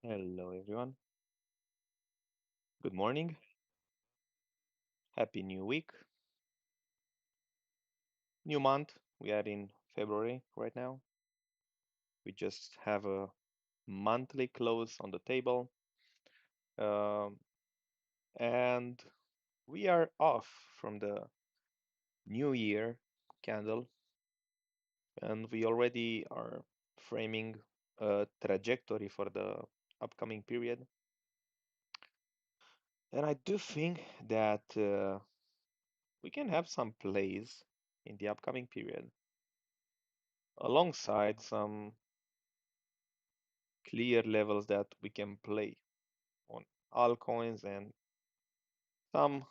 Hello, everyone. Good morning. Happy new week. New month. We are in February right now. We just have a monthly close on the table. Um, and we are off from the new year candle. And we already are framing a trajectory for the upcoming period. And I do think that we can have some plays in the upcoming period alongside some clear levels that we can play on altcoins and some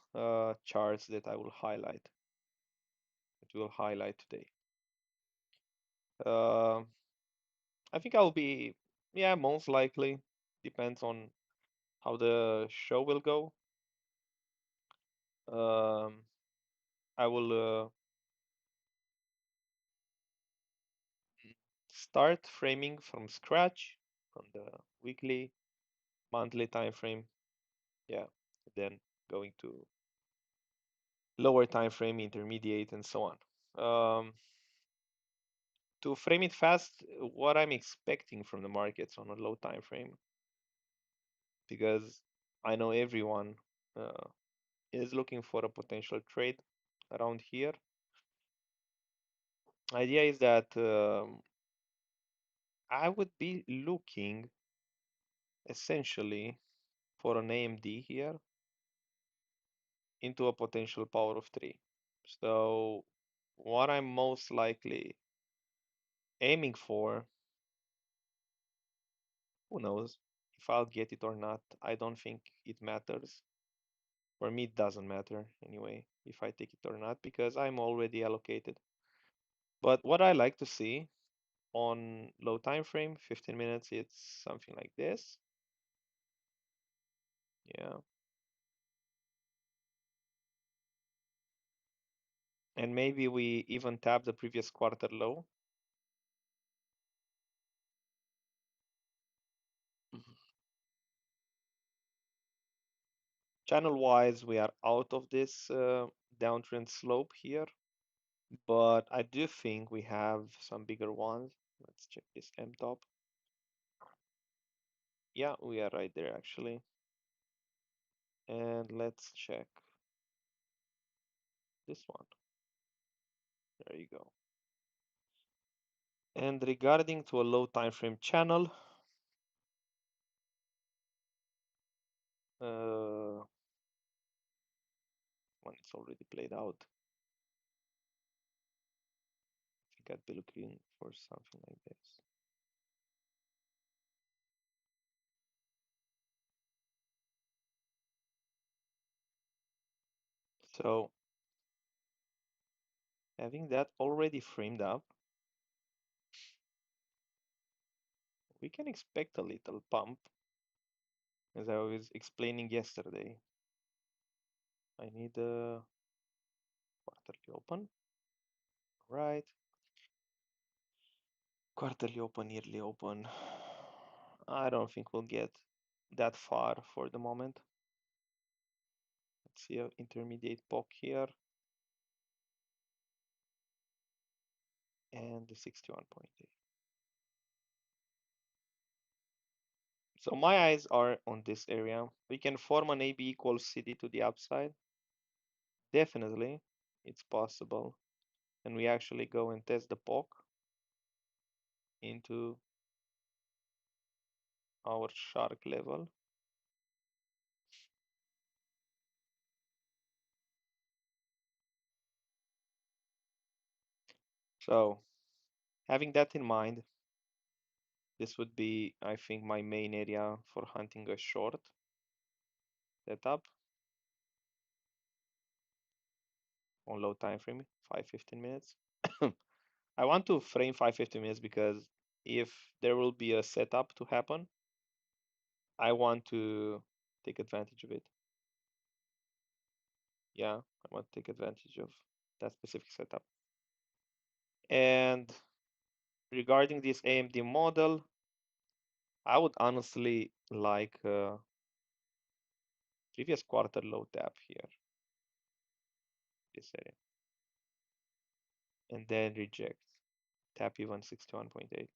charts that will highlight today. Uh, I think I'll be, yeah, most likely depends on how the show will go. Um, I will start framing from scratch from the weekly, monthly time frame. Yeah, then going to lower time frame, intermediate, and so on. To frame it fast, what I'm expecting from the markets on a low time frame, because I know everyone uh, is looking for a potential trade around here. Idea is that I would be looking essentially for an AMD here into a potential power of three. So what I'm most likely aiming for, who knows if I'll get it or not. I don't think it matters. For me, it doesn't matter anyway if I take it or not because I'm already allocated. But what I like to see on low time frame, 15 minutes, it's something like this. Yeah. And maybe we even tap the previous quarter low. Channel wise, we are out of this downtrend slope here, but I do think we have some bigger ones. Let's check this M top. Yeah, we are right there actually. And let's check this one. There you go. And regarding to a low time frame channel, when it's already played out, I think I'd be looking for something like this. So having that already framed up, we can expect a little pump. As I was explaining yesterday, I need a quarterly open, right? Quarterly open, yearly open. I don't think we'll get that far for the moment. Let's see an intermediate poke here. And the 61.8. So my eyes are on this area. We can form an AB equals CD to the upside. Definitely, it's possible. And we actually go and test the poke into our shark level. So having that in mind, this would be, I think, my main area for hunting a short setup on low time frame, 5-15 minutes. I want to frame 5-15 minutes because if there will be a setup to happen, I want to take advantage of it. Yeah, I want to take advantage of that specific setup. And regarding this AMD model, I would honestly like previous quarter low tap here, this area, and then reject. Tap even 61.8.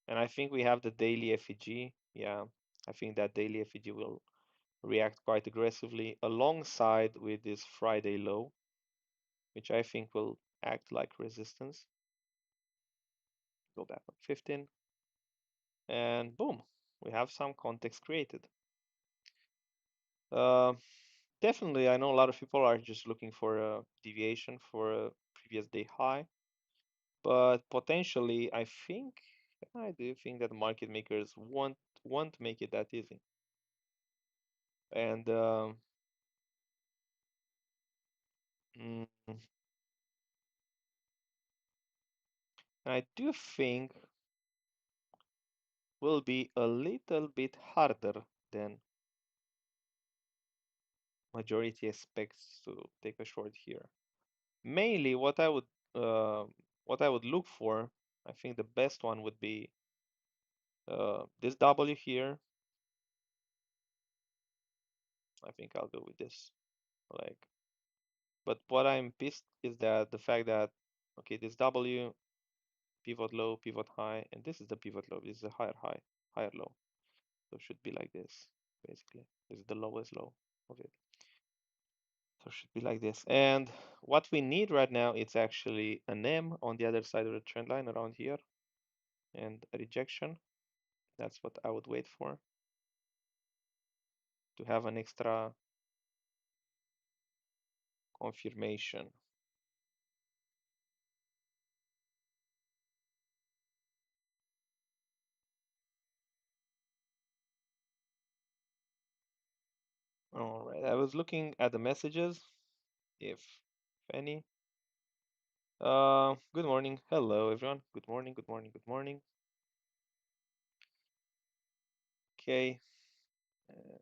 And I think we have the daily FEG. Yeah, I think that daily FEG will react quite aggressively alongside with this Friday low, which I think will act like resistance. Go back on 15, and boom, we have some context created. Uh, Definitely, I know a lot of people are just looking for a deviation for a previous day high, but potentially, I do think that market makers won't make it that easy. And mm, I do think will be a little bit harder than majority expects to take a short here. Mainly, uh, what I would look for, I think the best one would be this W here. I think I'll go with this. Like, but what I'm pissed is that the fact that okay, this W pivot low, pivot high, and this is the pivot low. This is a higher high, higher low. So it should be like this, basically. This is the lowest low of it. So it should be like this. And what we need right now is actually an M on the other side of the trend line around here and a rejection. That's what I would wait for to have an extra confirmation. All right, I was looking at the messages, if any. Good morning. Hello, everyone. Good morning, good morning, good morning. Okay. Uh,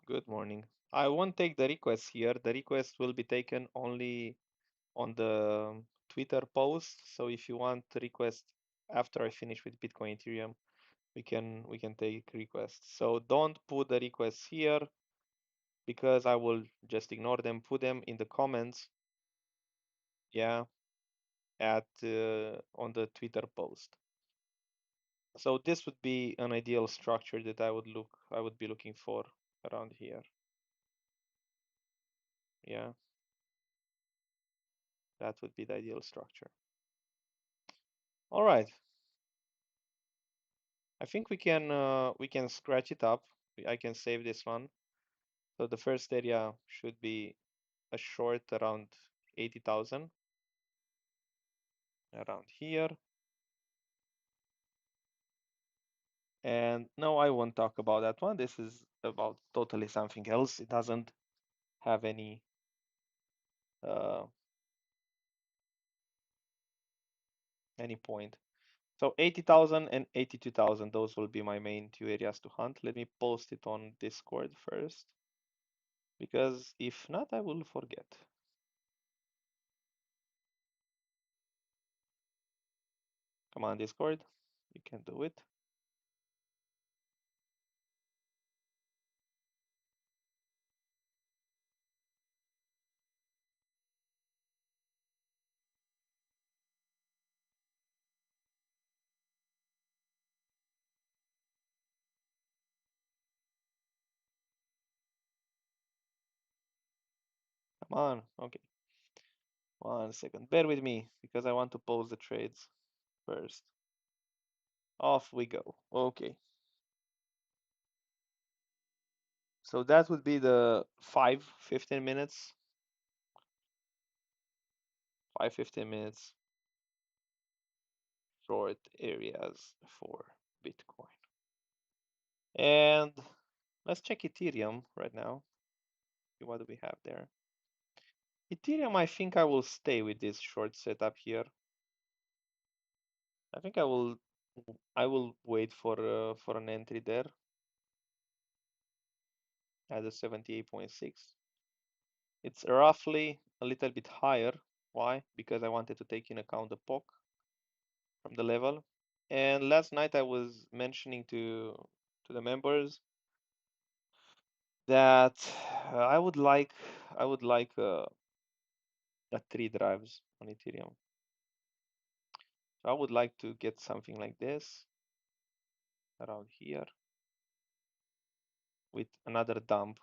Good morning. I won't take the request here. The request will be taken only on the Twitter post. So if you want to request after I finish with Bitcoin Ethereum, we can take requests. So don't put the requests here because I will just ignore them. Put them in the comments, yeah, at on the Twitter post. So this would be an ideal structure that I would be looking for around here. Yeah, that would be the ideal structure. All right. I think we can scratch it up. I can save this one. So the first area should be a short around 80,000 around here. And no, I won't talk about that one. This is about totally something else. It doesn't have uh, any point. So 80,000 and 82,000, those will be my main two areas to hunt. Let me post it on Discord first, because if not, I will forget. Come on, Discord, you can do it. Come on, okay. 1 second. Bear with me because I want to post the trades first. Off we go. Okay. So that would be the 15 minutes. 15 minutes short areas for Bitcoin. And let's check Ethereum right now. What do we have there? Ethereum, I think I will stay with this short setup here. I think I will wait for an entry there. at the 78.6. It's roughly a little bit higher. Why? Because I wanted to take in account the POC from the level. And last night I was mentioning to the members that I would like a 3 drives on Ethereum. So I would like to get something like this around here with another dump.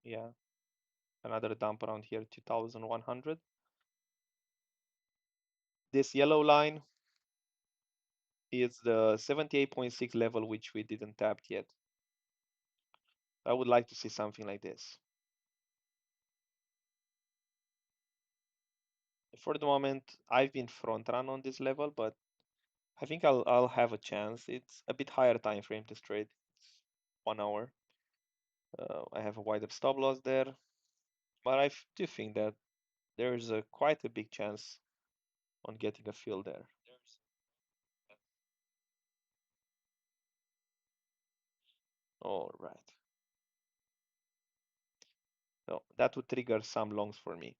Yeah, another dump around here, 2100. This yellow line is the 78.6 level, which we didn't tap yet. I would like to see something like this. For the moment, I've been front run on this level, but I think I'll have a chance. It's a bit higher time frame this trade. It's 1 hour. I have a wider stop loss there, but I do think that there is a quite a big chance on getting a fill there. All right. So that would trigger some longs for me.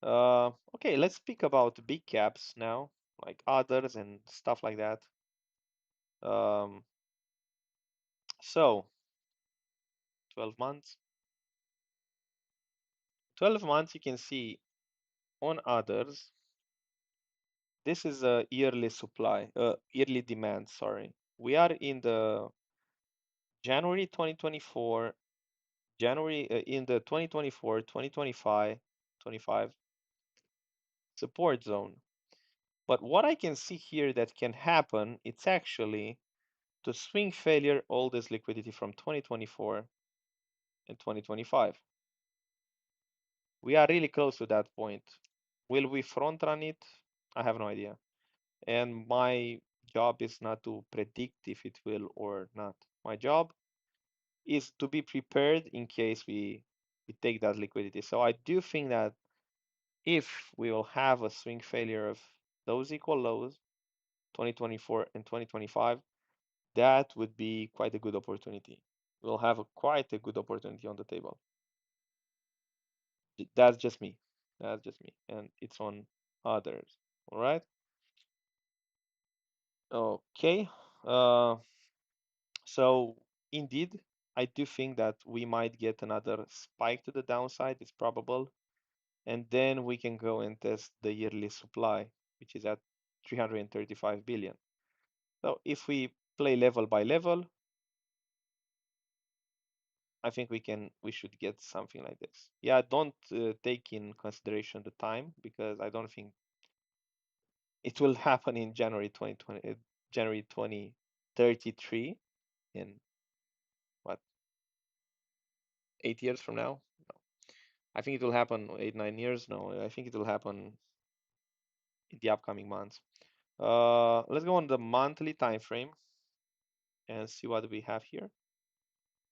Okay, let's speak about big caps now, like others and stuff like that. Um, so 12 months. 12 months, you can see on others, this is a yearly supply, yearly demand, sorry. We are in the January 2024, in the 2024, 2025, 25 support zone. But what I can see here that can happen, it's actually to swing failure all this liquidity from 2024 and 2025. We are really close to that point. Will we front run it? I have no idea. And my job is not to predict if it will or not. My job is to be prepared in case we take that liquidity. So I do think that if we will have a swing failure of those equal lows, 2024 and 2025, that would be quite a good opportunity. We'll have quite a good opportunity on the table. That's just me. That's just me. And it's on others. All right. Okay. Uh, so indeed, I do think that we might get another spike to the downside. It's probable. And then we can go and test the yearly supply, which is at 335 billion. So if we play level by level, I think we should get something like this. Yeah, don't take in consideration the time because I don't think it will happen in January 2020, January 2033 in what, 8 years from now? No. I think it will happen 8, 9 years. No, I think it will happen in the upcoming months. Let's go on the monthly time frame and see what we have here.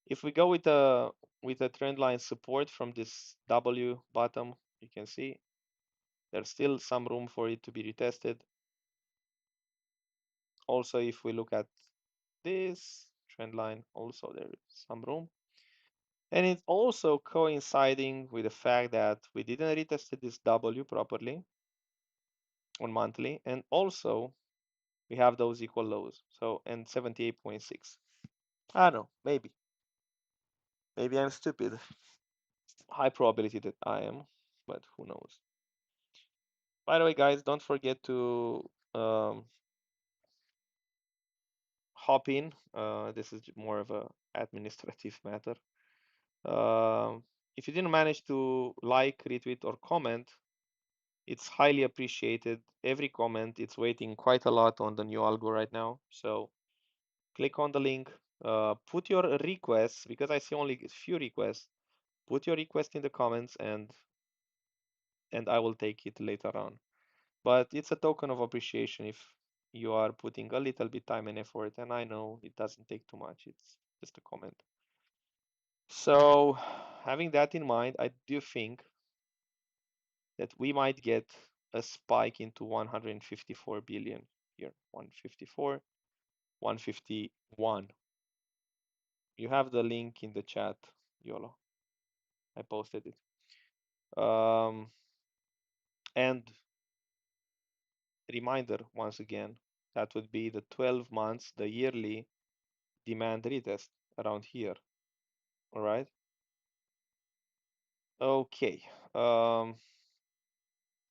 If we go with a trend line support from this W bottom, you can see there's still some room for it to be retested. Also, if we look at this trend line, also there is some room. And it's also coinciding with the fact that we didn't retest this W properly on monthly. And also we have those equal lows. So, and 78.6. I don't know, maybe. Maybe I'm stupid. High probability that I am, but who knows. By the way, guys, don't forget to hop in. This is more of a administrative matter. If you didn't manage to like, retweet, or comment, it's highly appreciated. Every comment, it's waiting quite a lot on the new algo right now. So click on the link, put your requests, because I see only a few requests. Put your request in the comments and I will take it later on. But it's a token of appreciation if you are putting a little bit time and effort, and I know it doesn't take too much. It's just a comment. So having that in mind, I do think that we might get a spike into 154 billion here, 154. 151. You have the link in the chat, Yolo. I posted it. Um, and reminder once again, that would be the 12 months, the yearly demand retest around here. All right. Okay.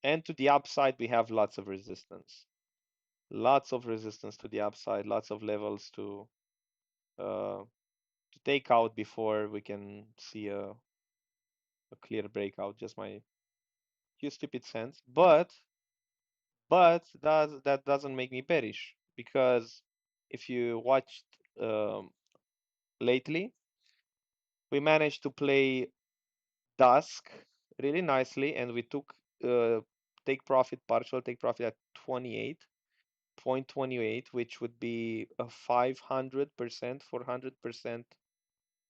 And to the upside, we have lots of resistance. Lots of resistance to the upside, lots of levels uh, to take out before we can see a clear breakout. Just my few stupid cents. But that doesn't make me bearish, because if you watched um, lately, we managed to play dusk really nicely, and we took uh, partial take profit at 28.28, which would be a 500%, 400%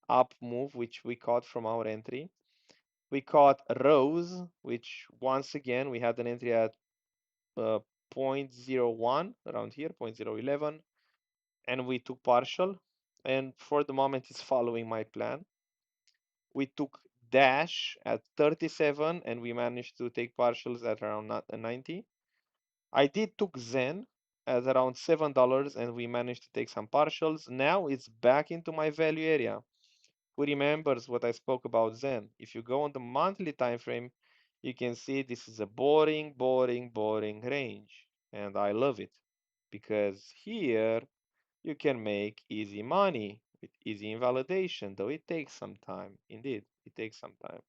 up move, which we caught from our entry. We caught Rose, which once again we had an entry at uh, 0.01 around here, 0.011, and we took partial. And for the moment, it's following my plan. We took Dash at 37, and we managed to take partials at around 90. I did took Zen at around $7, and we managed to take some partials. Now it's back into my value area. Who remembers what I spoke about Zen? If you go on the monthly time frame, you can see this is a boring, boring, boring range. And I love it, because here you can make easy money with easy invalidation, though it takes some time. Indeed, it takes some time.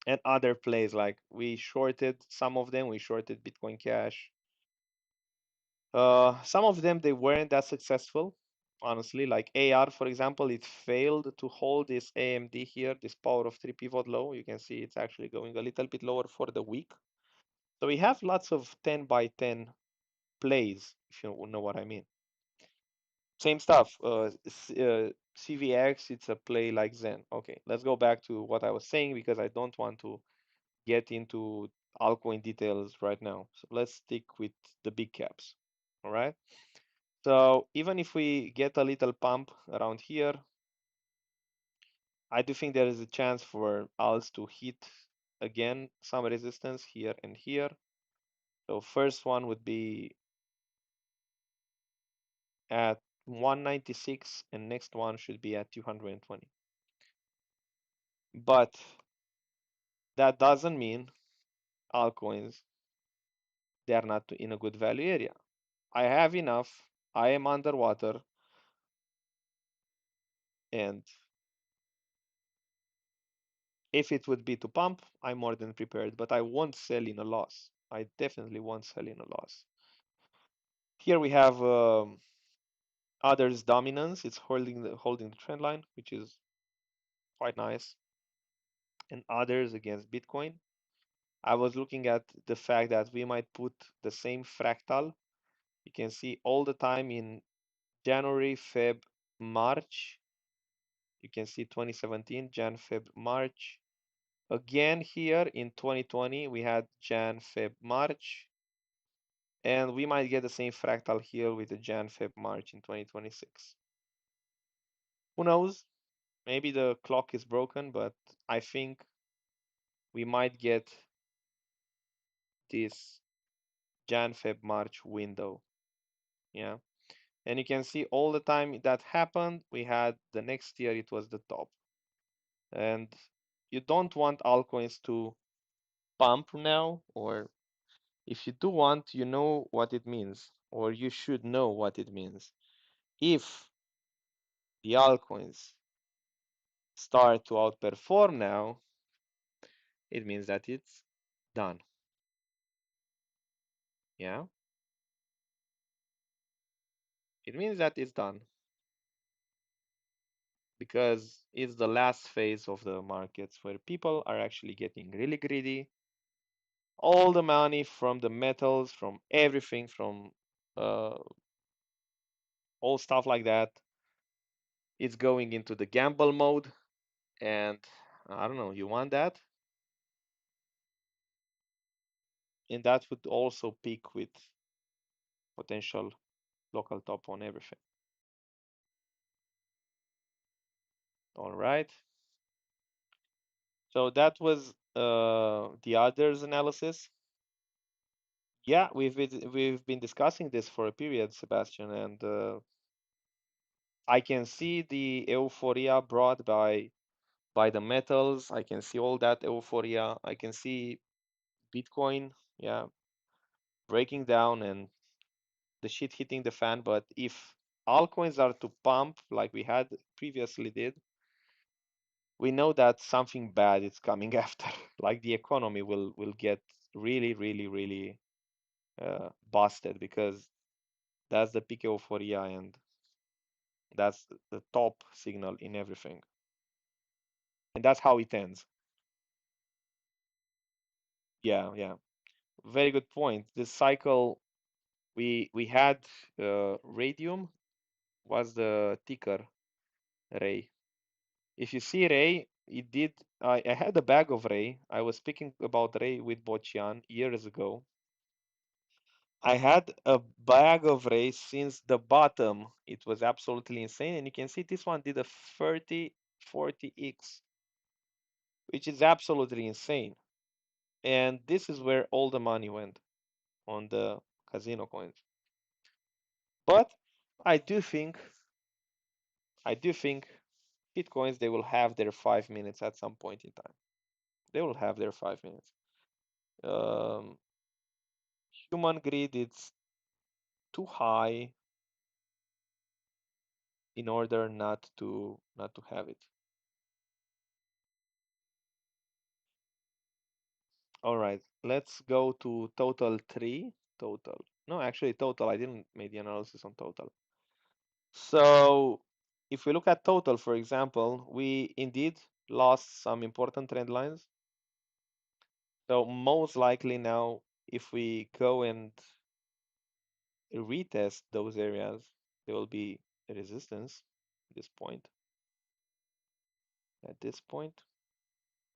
And other plays, like we shorted some of them, we shorted Bitcoin Cash. Some of them, they weren't that successful, honestly. Like AR, for example, it failed to hold this AMD here, this power of 3 pivot low. You can see it's actually going a little bit lower for the week. So we have lots of 10 by 10 plays, if you know what I mean. Same stuff. CVX, it's a play like Zen. Okay, let's go back to what I was saying, because I don't want to get into altcoin details right now. So let's stick with the big caps. All right. So even if we get a little pump around here, I do think there is a chance for alts to hit again some resistance here and here. So first one would be at 196, and next one should be at 220. But that doesn't mean altcoins, they are not in a good value area. I have enough. I am underwater, and if it would be to pump, I'm more than prepared, but I won't sell in a loss. I definitely won't sell in a loss. Here we have others dominance. It's holding the trend line, which is quite nice. And others against Bitcoin. I was looking at the fact that we might put the same fractal. You can see all the time in January, Feb, March. You can see 2017, Jan, Feb, March. Again here in 2020, we had Jan, Feb, March. And we might get the same fractal here with the Jan, Feb, March in 2026. Who knows? Maybe the clock is broken, but I think we might get this Jan, Feb, March window. Yeah. And you can see all the time that happened, we had the next year, it was the top. And you don't want altcoins to pump now, or if you do want, you know what it means, or you should know what it means. If the altcoins start to outperform now, it means that it's done. Yeah, it means that it's done, because it's the last phase of the markets where people are actually getting really greedy. All the money from the metals, from everything, from uh, all stuff like that, it's going into the gamble mode. And I don't know, you want that? And that would also peak with potential local top on everything. All right. So that was the others analysis. Yeah, we've been discussing this for a period, Sebastian, and I can see the euphoria brought by the metals. I can see all that euphoria. I can see Bitcoin, yeah, breaking down and the shit hitting the fan. But if altcoins are to pump like we had previously did, we know that something bad is coming after. Like the economy will get really, really, really busted because that's the peak euphoria and that's the top signal in everything. And that's how it ends. Yeah, yeah. Very good point. This cycle we had radium was the ticker Ray. If you see Ray, it did. I had a bag of Ray. I was speaking about Ray with Bocian years ago. I had a bag of Ray since the bottom. It was absolutely insane. And you can see this one did a 30, 40x, which is absolutely insane. And this is where all the money went on the casino coins. But I do think, I do think Bitcoins, they will have their 5 minutes at some point in time. They will have their 5 minutes. Um, Human greed is too high in order not to have it. All right, let's go to total three. Total. No, actually total. I didn't make the analysis on total. So if we look at total, for example, we indeed lost some important trend lines. So most likely now, if we go and retest those areas, there will be a resistance at this point, at this point.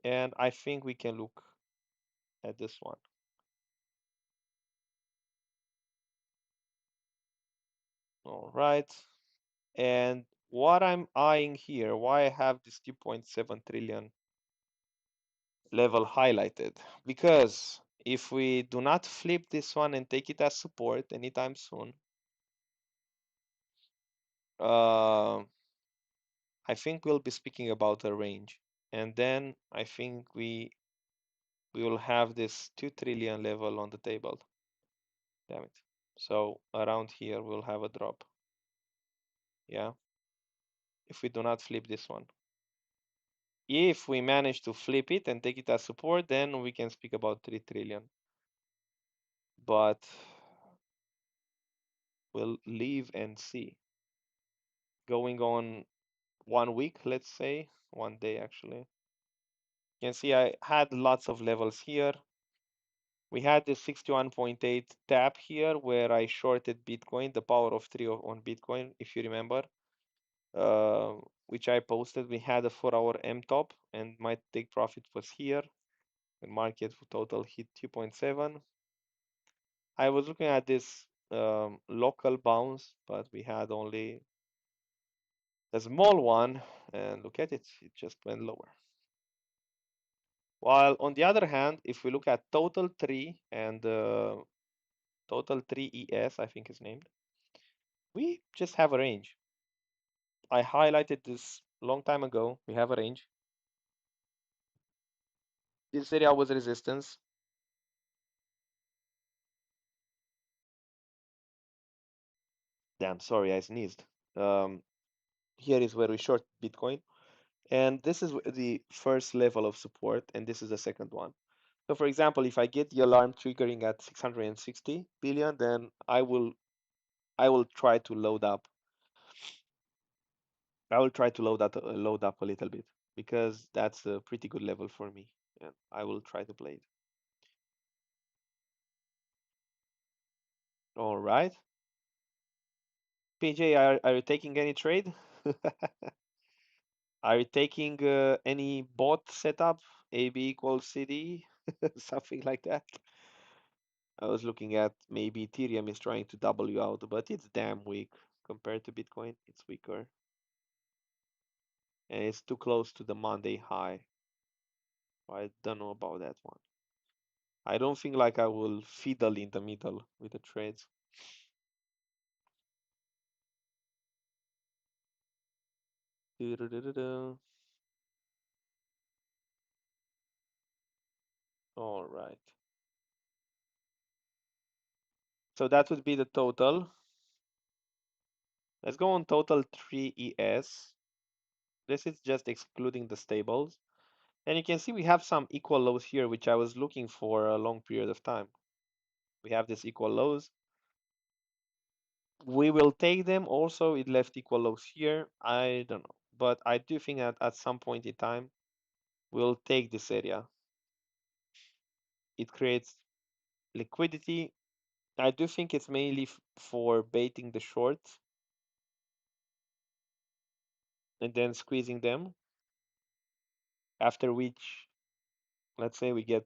And I think we can look at this one. All right. And what I'm eyeing here, why I have this 2.7 trillion level highlighted? Because if we do not flip this one and take it as support anytime soon, uh, I think we'll be speaking about a range. And then I think we will have this 2 trillion level on the table. Damn it. So around here we'll have a drop. Yeah. If we do not flip this one. If we manage to flip it and take it as support, then we can speak about 3 trillion. But we'll leave and see. Going on 1 week, let's say, 1 day actually. You can see I had lots of levels here. We had the 61.8 tap here where I shorted Bitcoin, the power of three on Bitcoin, if you remember, which I posted. We had a 4-hour M top and my take profit was here. The market total hit 2.7. I was looking at this local bounce, but we had only a small one, and look at it, it just went lower. While on the other hand, if we look at total 3 and total 3 ES, I think is named, we just have a range. I highlighted this long time ago. We have a range. This area was resistance. Damn, sorry, I sneezed. Here is where we short Bitcoin. And this is the first level of support, and this is the second one. So for example, if I get the alarm triggering at 660 billion, then I will try to load up. I will try to load up a little bit because that's a pretty good level for me, and I will try to play it. All right. PJ, are you taking any trade? Are you taking any bot setup? AB equals CD, something like that. I was looking at maybe Ethereum is trying to W out, but it's damn weak compared to Bitcoin. It's weaker. And it's too close to the Monday high. I don't know about that one. I don't think like I will fiddle in the middle with the trades. All right. So that would be the total. Let's go on total 3ES. This is just excluding the stables. And you can see we have some equal lows here, which I was looking for a long period of time. We have this equal lows. We will take them. Also, it left equal lows here. I don't know. But I do think that at some point in time, we'll take this area. It creates liquidity. I do think it's mainly for baiting the shorts and then squeezing them. After which, let's say we get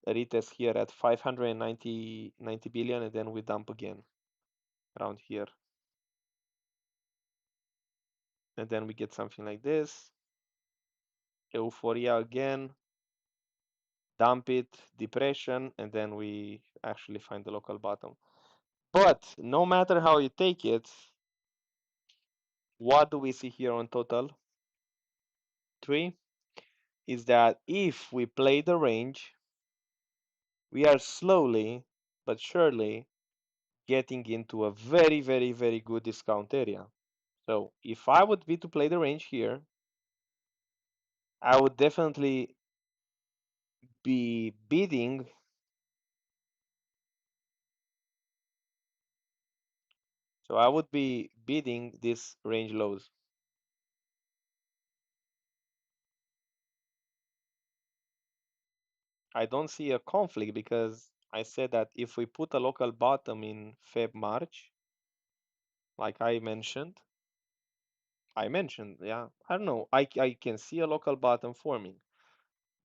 a retest here at 590 billion, and then we dump again around here. And then we get something like this. Euphoria again. Dump it, depression, and then we actually find the local bottom. But no matter how you take it, what do we see here on total 3 is that if we play the range, we are slowly but surely getting into a very, very, very good discount area. So if I would be to play the range here, I would definitely be bidding. So I would be bidding this range lows. I don't see a conflict because I said that if we put a local bottom in Feb March, like I mentioned, yeah, I don't know, I can see a local bottom forming.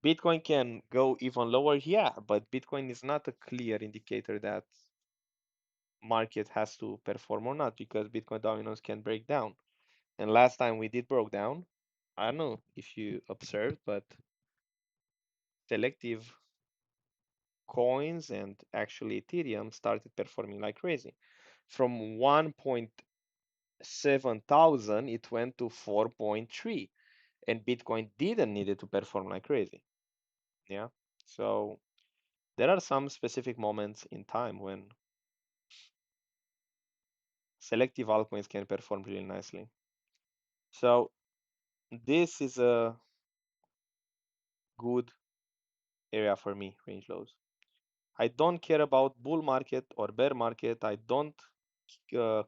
Bitcoin can go even lower, yeah, but Bitcoin is not a clear indicator that market has to perform or not because Bitcoin dominance can break down. And last time we did broke down, I don't know if you observed, but selective coins and actually Ethereum started performing like crazy. From 1.7 thousand, it went to 4.3, and Bitcoin didn't need it to perform like crazy. Yeah. So there are some specific moments in time when selective altcoins can perform really nicely. So this is a good area for me, range lows. I don't care about bull market or bear market. I don't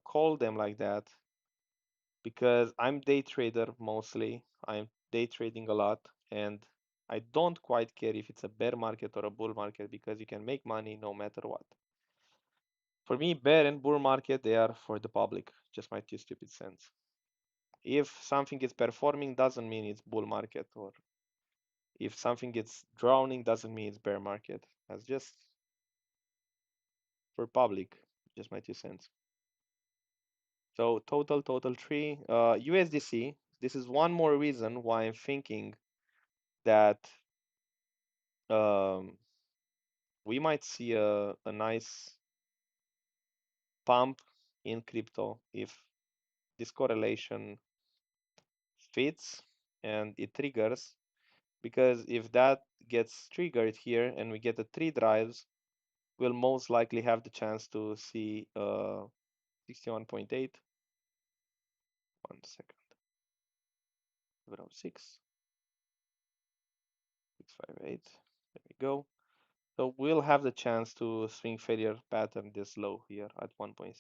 call them like that because I'm day trader mostly. I'm day trading a lot, and I don't quite care if it's a bear market or a bull market because you can make money no matter what. For me, bear and bull market, they are for the public, just my 2 stupid cents. If something is performing, doesn't mean it's bull market, or if something is drowning, doesn't mean it's bear market. That's just for public, just my 2 cents. So total 3. USDC, this is one more reason why I'm thinking that um, we might see a nice pump in crypto if this correlation fits and it triggers. Because if that gets triggered here and we get the 3 drives, we'll most likely have the chance to see 61.8. 1 second. 06. 658. There we go. So we'll have the chance to swing failure pattern this low here at 1.6.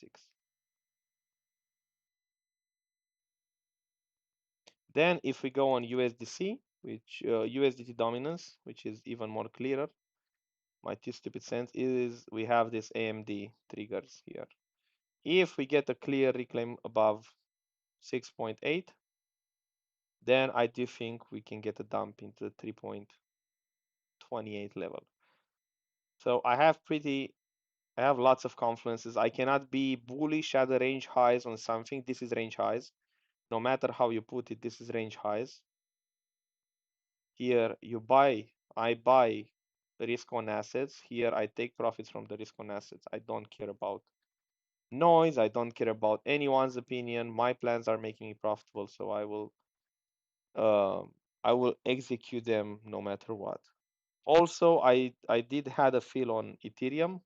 Then if we go on USDC, which USDT dominance, which is even more clearer, my 2 stupid cents is we have this AMD triggers here. If we get a clear reclaim above 6.8, then I do think we can get a dump into the 3.28 level. So I have lots of confluences. I cannot be bullish at the range highs on something. This is range highs. No matter how you put it, this is range highs. Here I buy risk on assets. Here I take profits from the risk on assets. I don't care about noise. I don't care about anyone's opinion. My plans are making me profitable, so um I will execute them no matter what. Also, I did had a fill on Ethereum,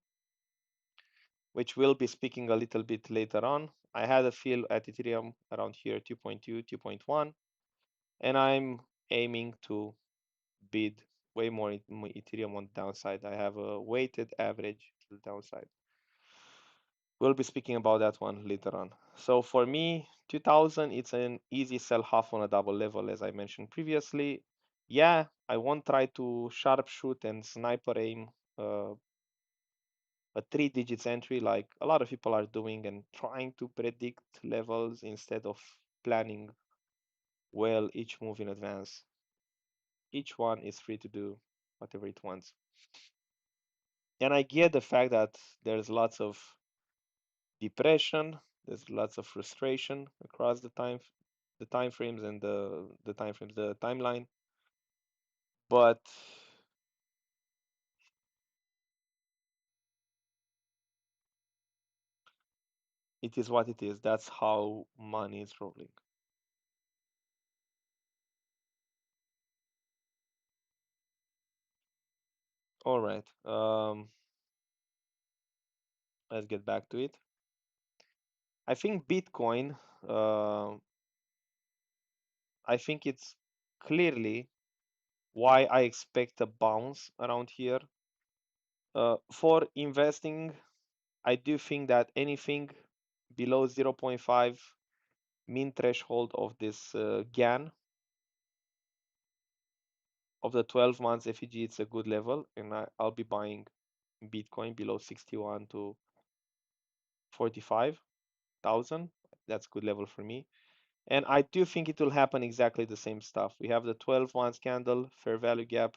which we'll be speaking a little bit later on. I had a fill at Ethereum around here, 2.2, 2.1, and I'm aiming to bid way more Ethereum on the downside. I have a weighted average to the downside. We'll be speaking about that one later on. So for me, 2000, it's an easy sell half on a double level, as I mentioned previously. Yeah, I won't try to sharpshoot and sniper aim uh, a 3 digits entry like a lot of people are doing and trying to predict levels instead of planning well each move in advance. Each one is free to do whatever it wants. And I get the fact that there's lots of depression, there's lots of frustration across the time frames and the timeline. But it is what it is. That's how money is rolling. All right. Let's get back to it. I think Bitcoin, uh, I think it's clearly why I expect a bounce around here. For investing, I do think that anything below zero point 0.5 mean threshold of this GAN of the 12 months FEG, it's a good level, and I'll be buying Bitcoin below 61 to 45,000. That's a good level for me. And I do think it will happen exactly the same stuff. We have the 12 months candle, fair value gap,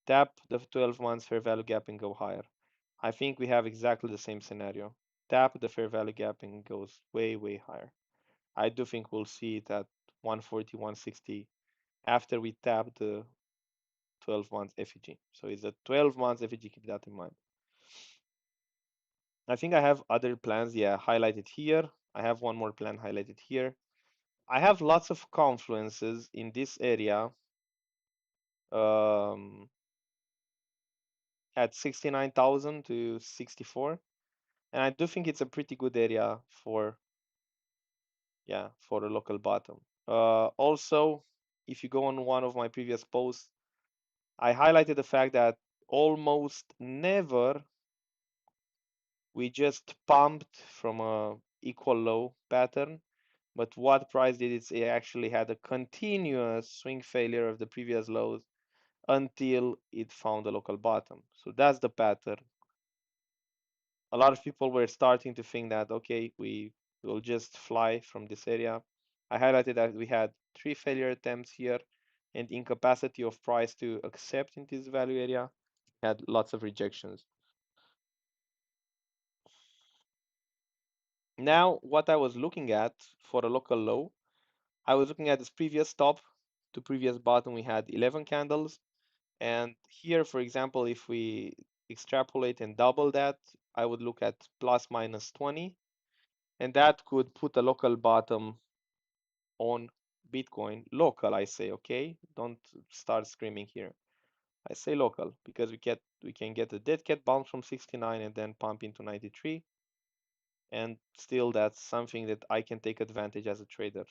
tap the 12 months fair value gap and go higher. I think we have exactly the same scenario. Tap the fair value gap and goes way, way higher. I do think we'll see it at 140, 160 after we tap the 12 months FEG. So it's a 12 months FEG, keep that in mind. I think I have other plans, yeah, highlighted here. I have one more plan highlighted here. I have lots of confluences in this area um, at 69,000 to 64. And I do think it's a pretty good area for, yeah, for a local bottom. Also, if you go on one of my previous posts, I highlighted the fact that almost never we just pumped from a equal low pattern, but what price did it? It actually had a continuous swing failure of the previous lows until it found a local bottom. So that's the pattern. A lot of people were starting to think that, okay, we will just fly from this area. I highlighted that we had 3 failure attempts here and incapacity of price to accept in this value area. Had lots of rejections. Now, what I was looking at for a local low, I was looking at this previous top to previous bottom. We had 11 candles. And here, for example, if we extrapolate and double that, I would look at plus minus 20. And that could put a local bottom on Bitcoin. Local, I say, okay? Don't start screaming here. I say local because we can get a dead cat bounce from 69 and then pump into 93. And still that's something that I can take advantage as a trader.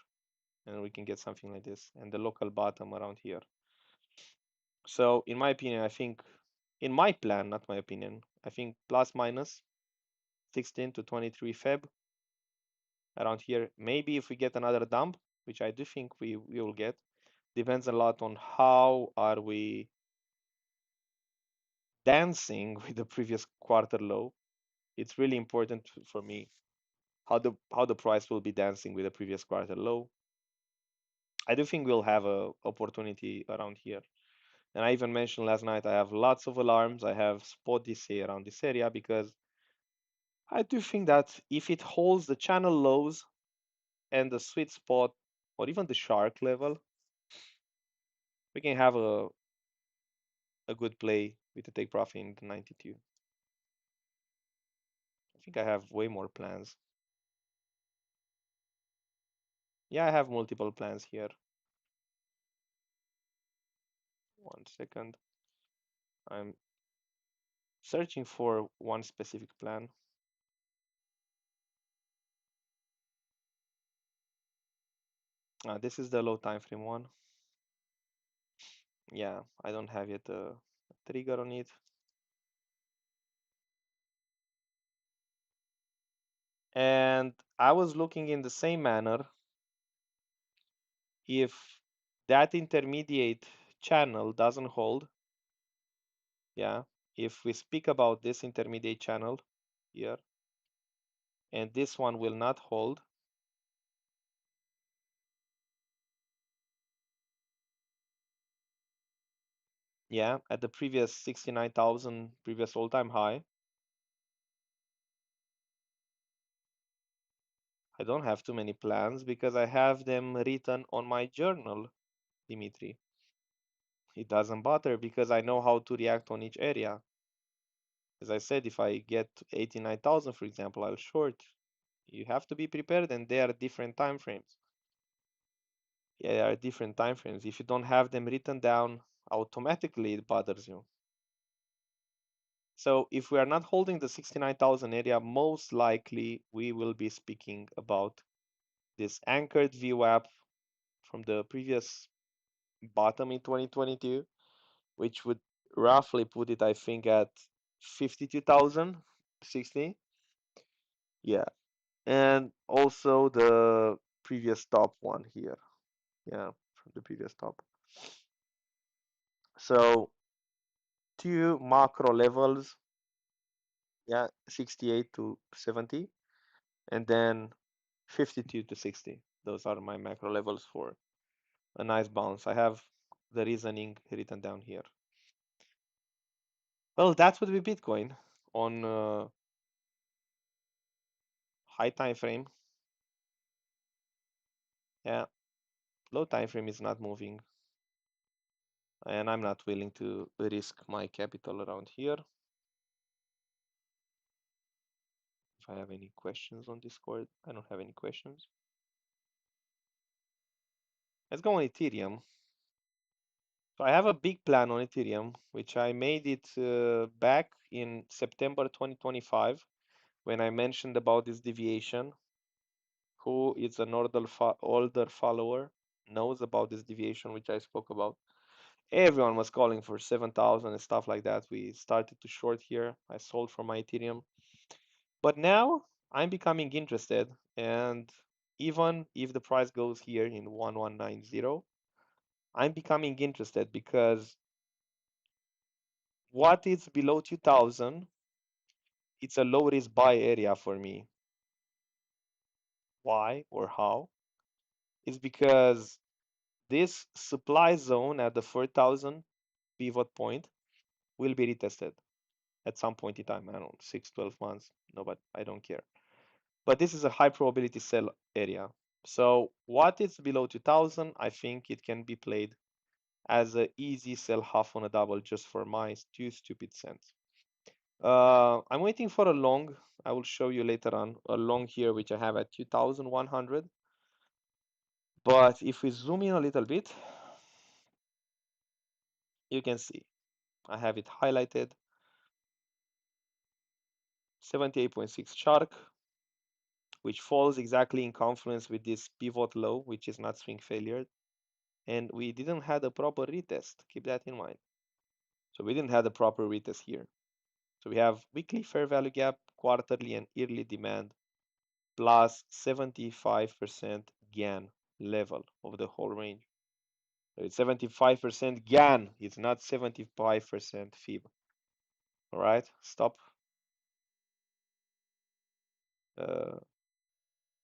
And we can get something like this and the local bottom around here. So in my opinion, I think in my plan, not my opinion, I think plus minus 16 to 23 Feb around here. Maybe if we get another dump, which I do think we will get, depends a lot on how are we dancing with the previous quarter low. It's really important for me how the price will be dancing with the previous quarter low. I do think we'll have a opportunity around here. And I even mentioned last night I have lots of alarms. I have spot DCA around this area because I do think that if it holds the channel lows and the sweet spot or even the shark level, we can have a good play with the take profit in the 92. I think I have way more plans. Yeah, I have multiple plans here. 1 second. I'm searching for one specific plan. This is the low time frame one. Yeah, I don't have yet a trigger on it. And I was looking in the same manner if that intermediate channel doesn't hold. Yeah, if we speak about this intermediate channel here, and this one will not hold, yeah, at the previous 69,000 previous all-time high, I don't have too many plans because I have them written on my journal, Dimitri. It doesn't bother because I know how to react on each area. As I said, if I get 89,000, for example, I'll short. You have to be prepared, and they are different time frames. Yeah, they are different time frames. If you don't have them written down, automatically it bothers you. So if we are not holding the 69,000 area, most likely we will be speaking about this anchored VWAP from the previous bottom in 2022, which would roughly put it, I think, at 52,060. Yeah. And also the previous top one here. Yeah, from the previous top. So two macro levels, yeah, 68 to 70, and then 52 to 60. Those are my macro levels for a nice bounce. I have the reasoning written down here. Well, that would be Bitcoin on high time frame. Yeah, low time frame is not moving, and I'm not willing to risk my capital around here. If I have any questions on Discord, I don't have any questions. Let's go on Ethereum. So I have a big plan on Ethereum, which I made it back in September 2025 when I mentioned about this deviation. Who is an older follower knows about this deviation, which I spoke about. Everyone was calling for 7,000 and stuff like that. We started to short here. I sold for my Ethereum. But now I'm becoming interested. And even if the price goes here in 1190, I'm becoming interested because what is below 2000, it's a low risk buy area for me. Why or how? It's because this supply zone at the 4,000 pivot point will be retested at some point in time. I don't know, 6, 12 months. No, but I don't care. But this is a high probability sell area. So what is below 2000, I think it can be played as an easy sell half on a double just for my 2 stupid cents. I'm waiting for a long. I will show you later on a long here, which I have at 2100. But if we zoom in a little bit, you can see I have it highlighted. 78.6 shark, which falls exactly in confluence with this pivot low, which is not swing failure. And we didn't have a proper retest. Keep that in mind. So we didn't have the proper retest here. So we have weekly fair value gap, quarterly and yearly demand, plus 75% GAN level of the whole range. So it's 75% GAN. It's not 75% FIB. All right, stop uh,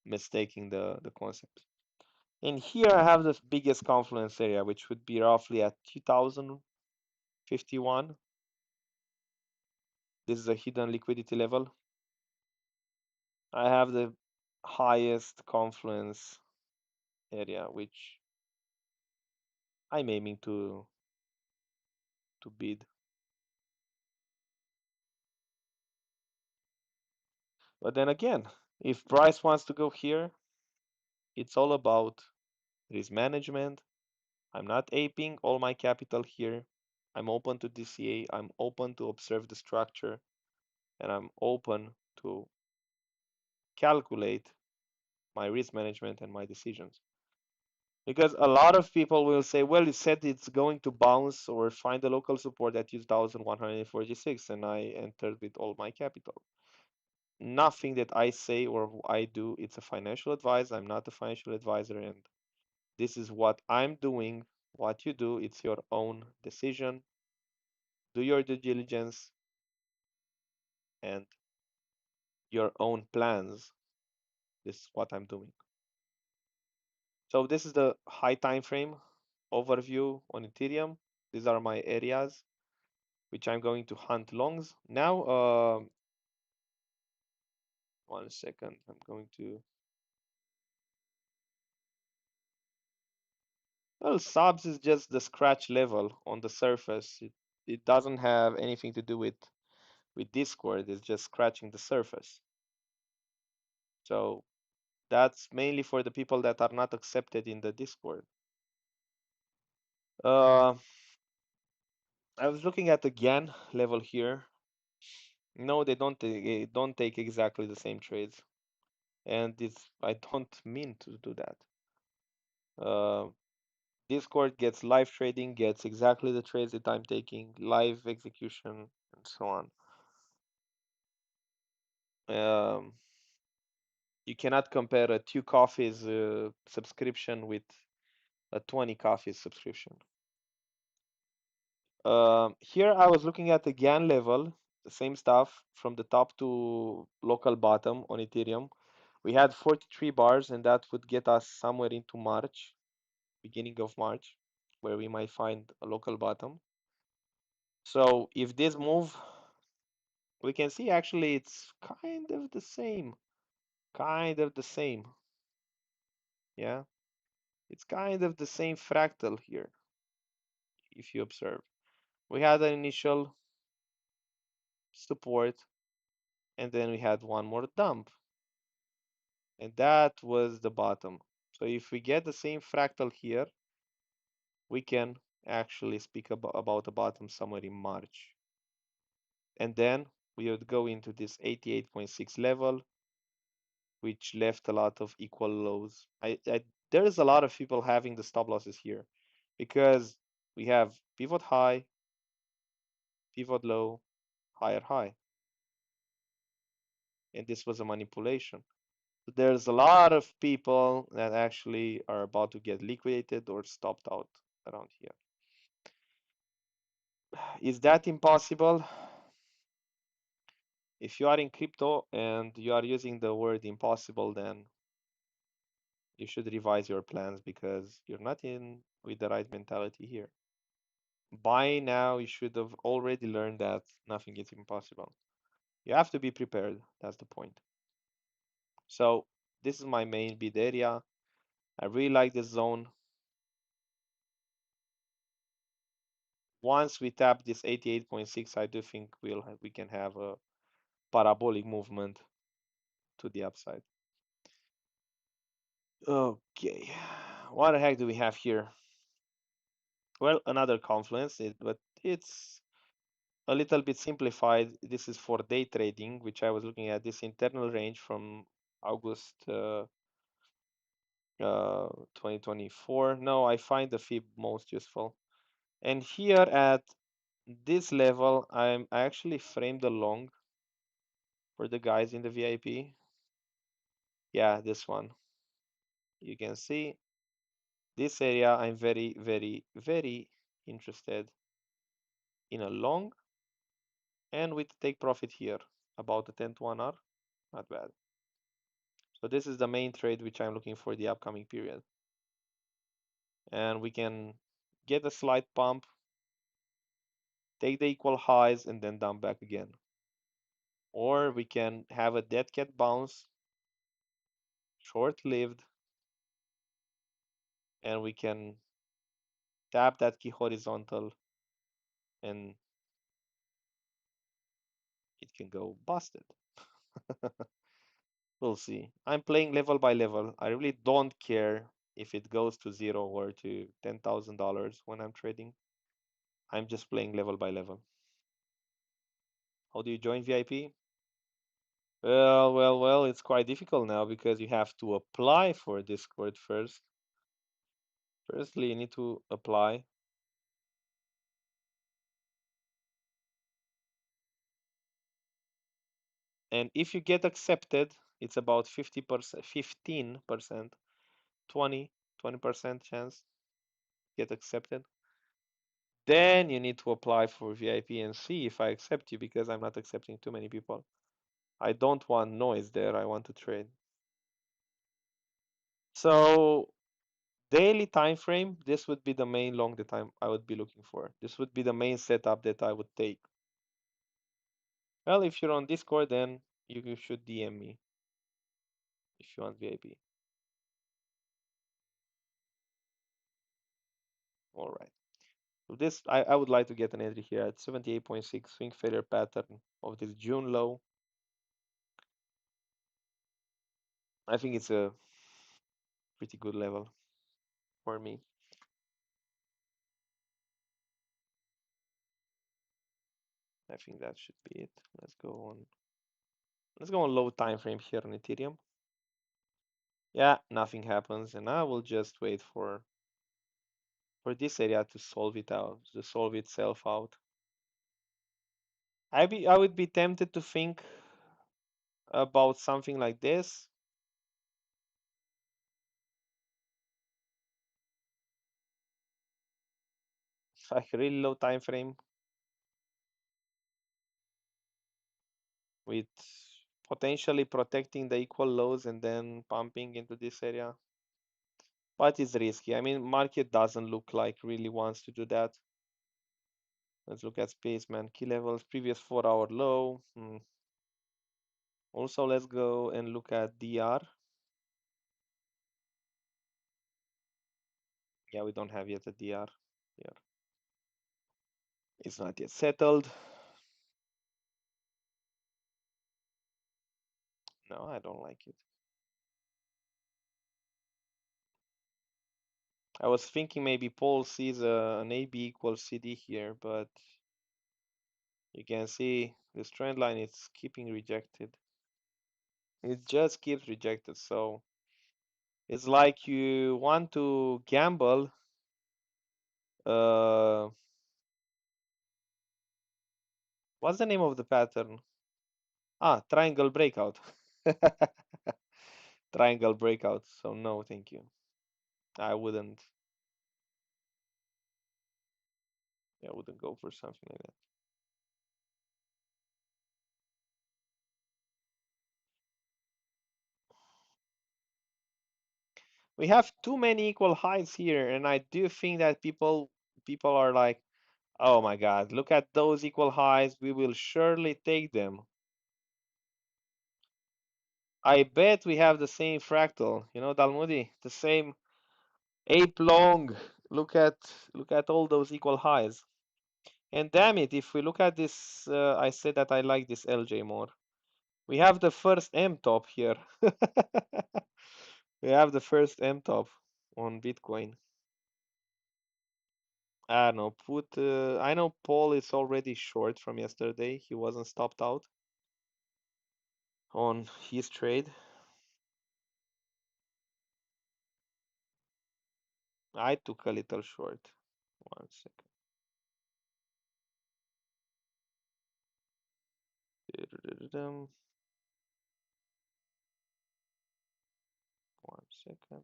mistaking the concept. And here I have the biggest confluence area, which would be roughly at 2000. 51. This is a hidden liquidity level. I have the highest confluence area, which I'm aiming to bid. But then again, if Bryce wants to go here, it's all about risk management. I'm not aping all my capital here. I'm open to DCA. I'm open to observe the structure, and I'm open to calculate my risk management and my decisions. Because a lot of people will say, well, you said it's going to bounce or find a local support at 2,146, and I entered with all my capital. Nothing that I say or I do, it's a financial advice. I'm not a financial advisor, and this is what I'm doing. What you do, it's your own decision. Do your due diligence and your own plans. This is what I'm doing. So this is the high time frame overview on Ethereum. These are my areas which I'm going to hunt longs. Now, 1 second. I'm going to. Well, subs is just the scratch level on the surface. It doesn't have anything to do with Discord. It's just scratching the surface. So that's mainly for the people that are not accepted in the Discord. Uh, I was looking at the GAN level here. No, they don't take exactly the same trades, and it's I don't mean to do that. Uh, Discord gets live trading, gets exactly the trades that I'm taking, live execution, and so on. Um, you cannot compare a 2 coffees subscription with a 20 coffees subscription. Here I was looking at the GAN level, the same stuff from the top to local bottom on Ethereum. We had 43 bars, and that would get us somewhere into March, beginning of March, where we might find a local bottom. So if this move, we can see actually it's kind of the same, kind of the same. Yeah, it's kind of the same fractal here, if you observe. We had an initial support, and then we had one more dump, and that was the bottom. So if we get the same fractal here, we can actually speak about a bottom somewhere in March. And then we would go into this 88.6 level, which left a lot of equal lows. There's a lot of people having the stop losses here because we have pivot high, pivot low, higher high, and this was a manipulation. So there's a lot of people that actually are about to get liquidated or stopped out around here. Is that impossible? If you are in crypto and you are using the word impossible, then you should revise your plans because you're not in with the right mentality here. By now, you should have already learned that nothing is impossible. You have to be prepared. That's the point. So this is my main bid area. I really like this zone. Once we tap this 88.6, I do think we can have a parabolic movement to the upside. Okay, what the heck do we have here? Well, another confluence, but it's a little bit simplified. This is for day trading, which I was looking at this internal range from August 2024. No, I find the fib most useful. And here at this level, I actually framed the long for the guys in the VIP. Yeah, this one. You can see this area. I'm very, very, very interested in a long and with take profit here about a 10 to 1 hour. Not bad. So this is the main trade which I'm looking for the upcoming period. And we can get a slight pump take the equal highs, and then dump back again. Or we can have a dead cat bounce, short-lived, and we can tap that key horizontal and it can go busted. We'll see. I'm playing level by level. I really don't care if it goes to zero or to $10,000 when I'm trading. I'm just playing level by level. How do you join VIP? Well, it's quite difficult now because you have to apply for Discord first. Firstly, you need to apply. And if you get accepted, it's about 50%, 15%, 20% chance get accepted. Then you need to apply for VIP and see if I accept you because I'm not accepting too many people. I don't want noise there. I want to trade. So daily time frame, this would be the main long that I would be looking for. This would be the main setup that I would take. Well, if you're on Discord, then you should DM me if you want VIP. All right. So this, I would like to get an entry here at 78.6 swing failure pattern of this June low. I think it's a pretty good level for me. I think that should be it. Let's go on low time frame here on Ethereum. Yeah, nothing happens, and I will just wait for this area to solve it out, to solve itself out. I would be tempted to think about something like this. Like really low time frame with potentially protecting the equal lows and then pumping into this area. But it's risky. I mean, market doesn't look like really wants to do that. Let's look at Spaceman key levels, previous 4-hour low. Also, let's go and look at DR. Yeah, we don't have yet a DR here. It's not yet settled. No, I don't like it. I was thinking maybe Paul sees an AB equals CD here, but you can see this trend line is keeping rejected. It just keeps rejected. So it's like you want to gamble. Uh, what's the name of the pattern? Ah, triangle breakout. Triangle breakout. So no, thank you. I wouldn't. I wouldn't go for something like that. We have too many equal highs here, and I do think that people are like, oh my God, look at those equal highs. We will surely take them. I bet we have the same fractal, Dalmudi, the same ape long. Look at all those equal highs. And damn it, if we look at this, I said that I like this LJ more. We have the first M top here. We have the first M top on Bitcoin. I don't know. I know Paul is already short from yesterday. He wasn't stopped out on his trade. I took a little short. One second. One second.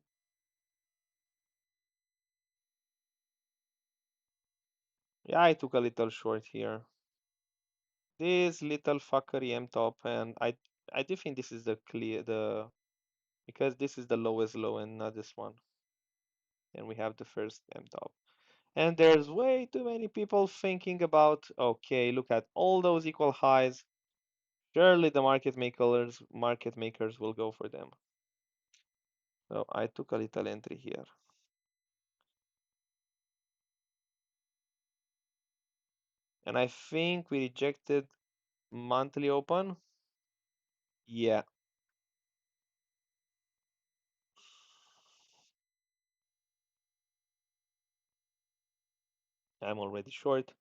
Yeah, I took a little short here. This little fuckery M top, and I do think this is because this is the lowest low and not this one. And we have the first M top. And there's way too many people thinking about, okay, look at all those equal highs. Surely the market makers will go for them. So I took a little entry here. And I think we rejected monthly open. Yeah, I'm already short.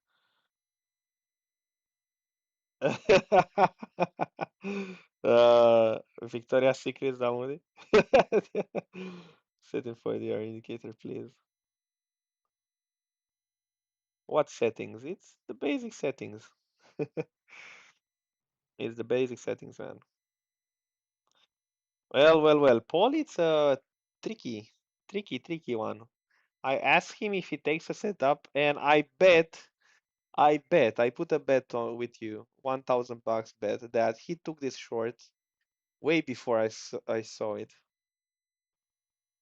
Victoria's Secret downloaded. Setting for the indicator, please. What settings? It's the basic settings. It's the basic settings, man. Well. Paul, it's a tricky one. I asked him if he takes a setup, and I put a bet on with you, $1,000 bet that he took this short way before I saw it.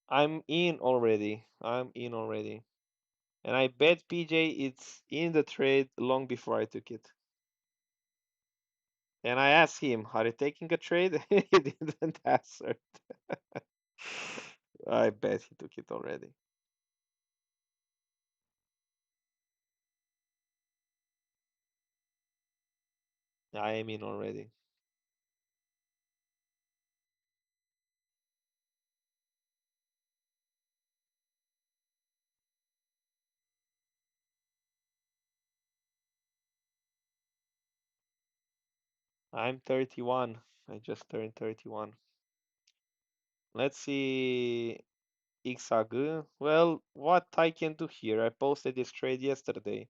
I'm in already. I'm in already. And I bet PJ it's in the trade long before I took it. And I asked him, are you taking a trade? He didn't answer. I bet he took it already. I am in already. I'm 31. I just turned 31. Let's see XAG. Well, what I can do here? I posted this trade yesterday.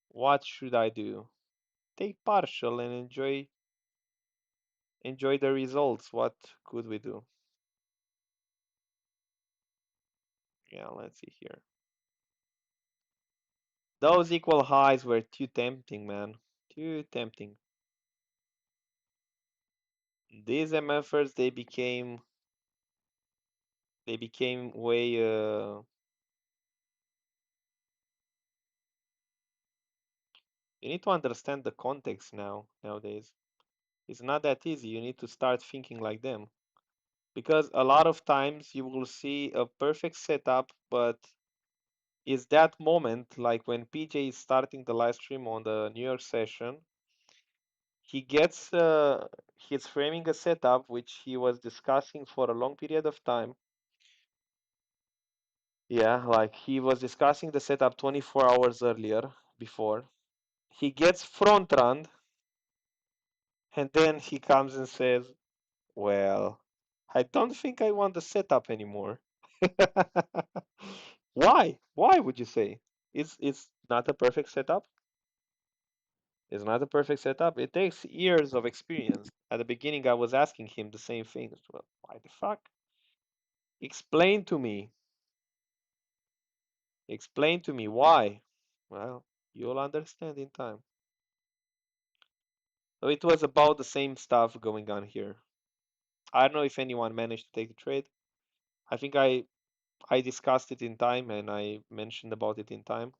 What should I do? Take partial and enjoy the results. What could we do? Yeah, let's see here. Those equal highs were too tempting, man. Too tempting. These MFers they became way you need to understand the context nowadays. It's not that easy. You need to start thinking like them. Because a lot of times you will see a perfect setup, but is that moment like when PJ is starting the live stream on the New York session, he's framing a setup which he was discussing for a long period of time. Yeah, like he was discussing the setup 24 hours earlier before. He gets front run and then he comes and says, well, I don't think I want the setup anymore. Why? Why would you say? It's not a perfect setup. It's not a perfect setup. It takes years of experience. At the beginning, I was asking him the same thing. Well, why the fuck? Explain to me. Explain to me why. Well, you'll understand in time. So it was about the same stuff going on here. I don't know if anyone managed to take the trade. I think I discussed it in time and I mentioned about it in time.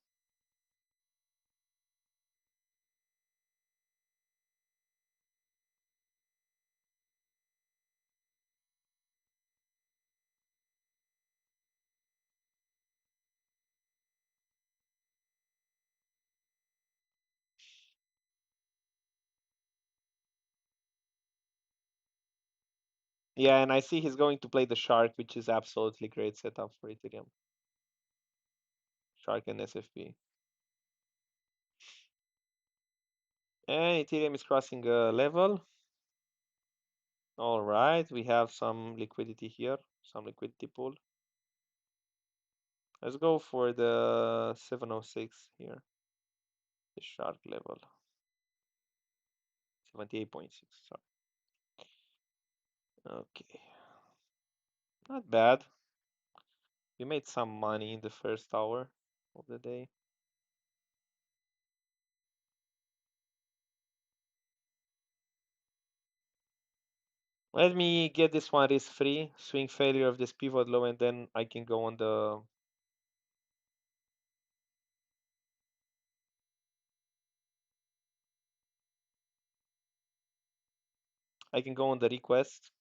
Yeah, and I see he's going to play the Shark, which is absolutely great setup for Ethereum. Shark and SFP. And Ethereum is crossing a level. All right, we have some liquidity here, some liquidity pool. Let's go for the 706 here, the Shark level. 78.6, sorry. Okay, not bad. We made some money in the first hour of the day. Let me get this one risk free, swing failure of this pivot low, and then I can go on the I can go on the request.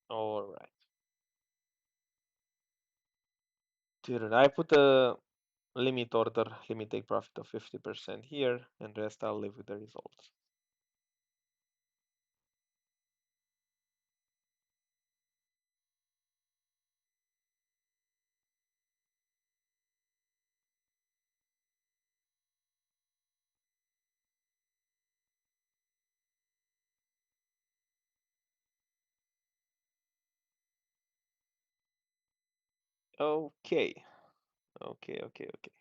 All right. Dude, I put a limit order, limit take profit of 50% here, and rest I'll live with the results. Okay. Okay, okay, okay.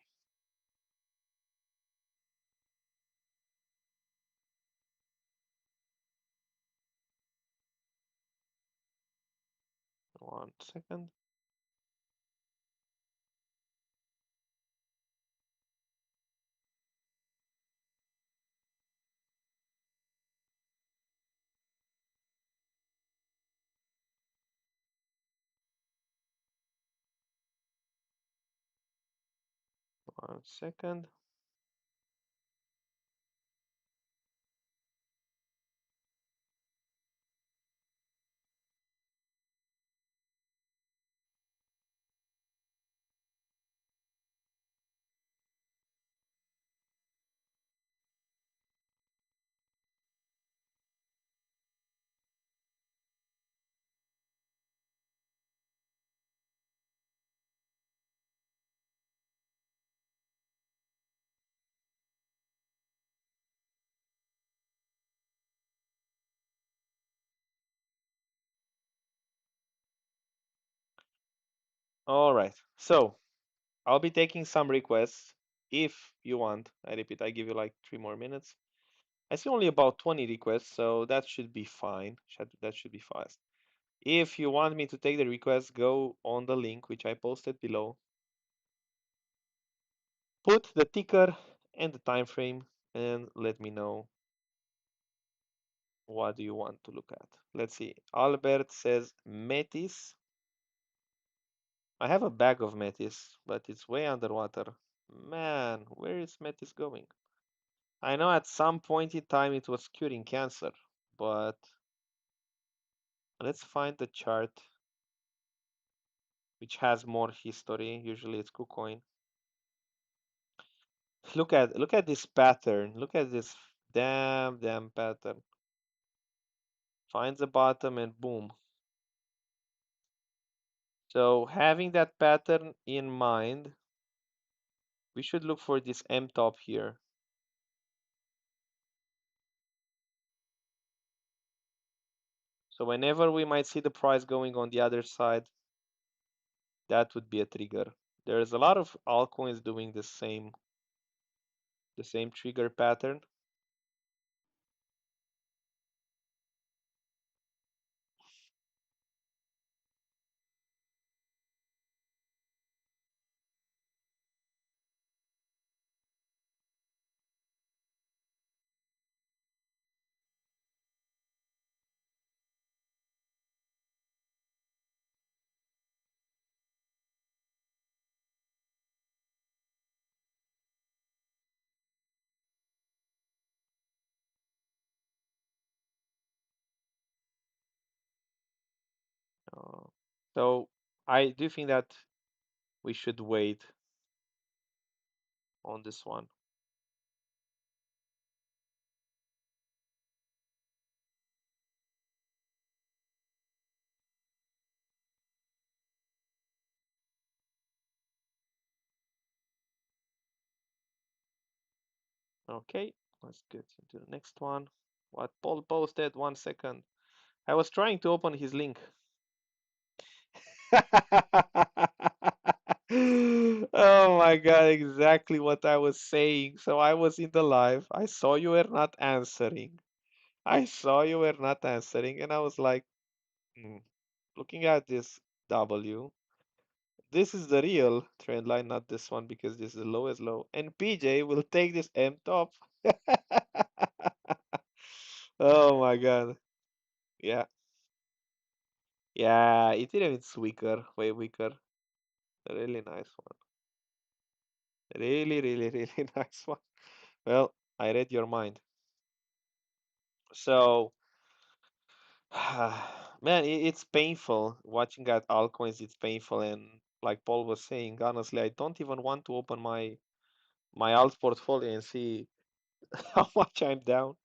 One second. One second. All right. So I'll be taking some requests if you want. I repeat, I give you like 3 more minutes. I see only about 20 requests, so that should be fine. That should be fast. If you want me to take the request, go on the link which I posted below. Put the ticker and the time frame and let me know what do you want to look at. Let's see. Albert says Metis. I have a bag of Metis, but it's way underwater. Man, where is Metis going? I know at some point in time it was curing cancer, but let's find the chart which has more history. Usually it's KuCoin. Look at this pattern. Look at this damn pattern. Finds the bottom and boom. So having that pattern in mind, we should look for this M top here. So whenever we might see the price going on the other side, that would be a trigger. There's a lot of altcoins doing the same trigger pattern. Uh, so I do think that we should wait on this one. Okay, let's get into the next one. What Paul posted, 1 second. I was trying to open his link. Oh my God, exactly what I was saying. So I was in the live. I saw you were not answering. I saw you were not answering, and I was like, "Hmm, looking at this W, this is the real trend line, not this one, because this is the lowest low. And PJ will take this M top." Oh my God. Yeah. Yeah, Ethereum is weaker, way weaker. A really nice one. Really, really, really nice one. Well, I read your mind. So, man, it's painful watching at altcoins. It's painful, and like Paul was saying, honestly, I don't even want to open my alt portfolio and see how much I'm down.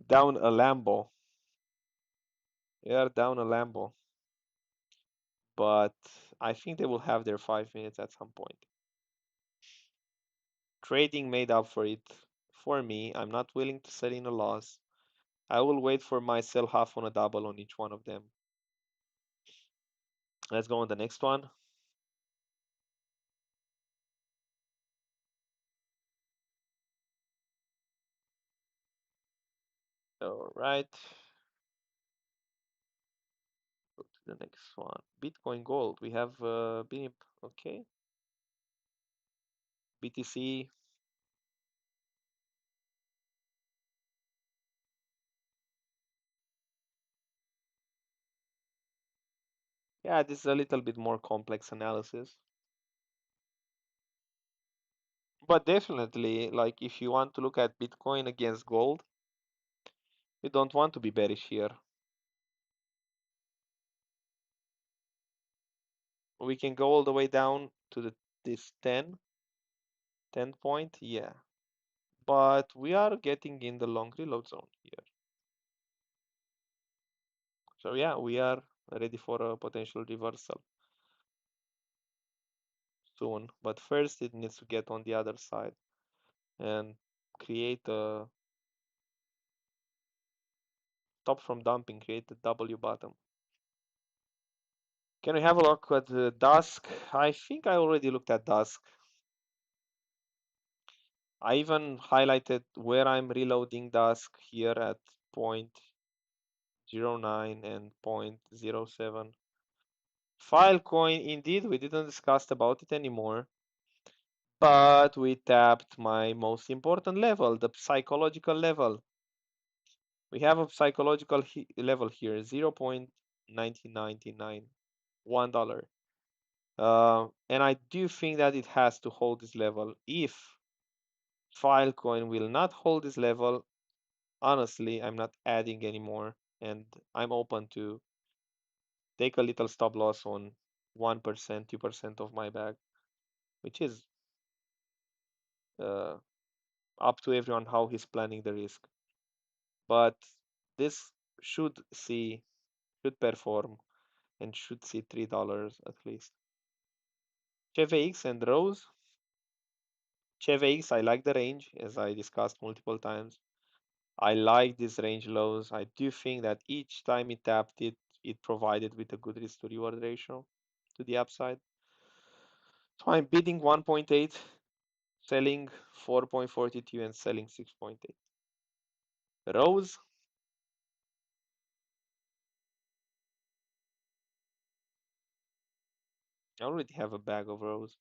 Down a Lambo. Yeah, down a Lambo. But I think they will have their 5 minutes at some point. Trading made up for it for me. I'm not willing to sell in a loss. I will wait for my sell half on a double on each one of them. Let's go on the next one. All right. Go to the next one. Bitcoin Gold. We have BNB. Okay. BTC. Yeah, this is a little bit more complex analysis. But definitely, like if you want to look at Bitcoin against gold, you don't want to be bearish here. We can go all the way down to this 10 point. Yeah. But we are getting in the long reload zone here. So yeah, we are ready for a potential reversal soon. But first it needs to get on the other side and create a stop from dumping, create a W bottom. Can we have a look at the Dusk? I think I already looked at Dusk. I even highlighted where I'm reloading Dusk here at point 0.09 and point 0.07. Filecoin, indeed, we didn't discuss about it anymore, but we tapped my most important level, the psychological level. We have a psychological level here, 0.1999, $1. And I do think that it has to hold this level. If Filecoin will not hold this level, honestly, I'm not adding anymore, and I'm open to take a little stop loss on 1%, 2% of my bag, which is uh, up to everyone how he's planning the risk. But this should perform and should see $3 at least. CheveX and Rose. CheveX, I like the range as I discussed multiple times. I like these range lows. I do think that each time it tapped it, it provided with a good risk to reward ratio to the upside. So I'm bidding 1.8, selling 4.42 and selling 6.8. Rose, I already have a bag of Rose.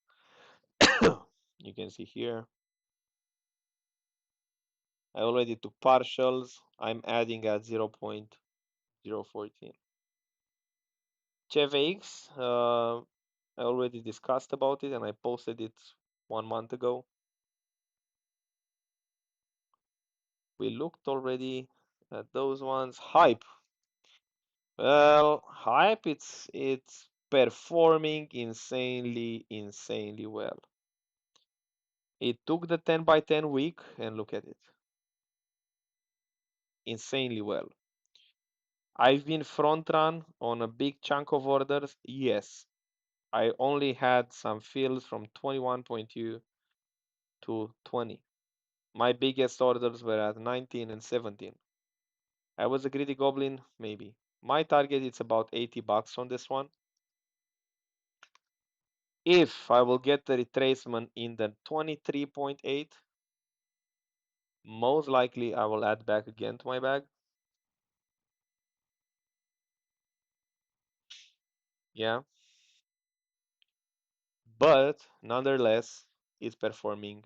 You can see here. I already took partials. I'm adding at 0.014. CheveX, I already discussed about it and I posted it 1 month ago. We looked already at those ones. Hype. Well, Hype, it's performing insanely, insanely well. It took the 10 by 10 week and look at it. Insanely well. I've been front run on a big chunk of orders. Yes. I only had some fills from 21.2 to 20. My biggest orders were at 19 and 17. I was a greedy goblin, maybe. My target is about $80 on this one. If I will get the retracement in the 23.8, most likely I will add back again to my bag. Yeah, but nonetheless, it's performing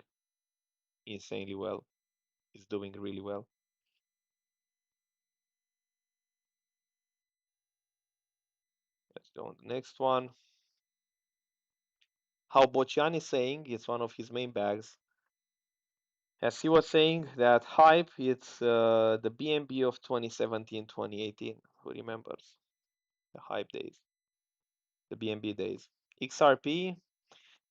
insanely well. It's doing really well. Go on the next one. How Bocian is saying, it's one of his main bags. As he was saying, that hype, it's the BNB of 2017, 2018. Who remembers the hype days, the BNB days? XRP.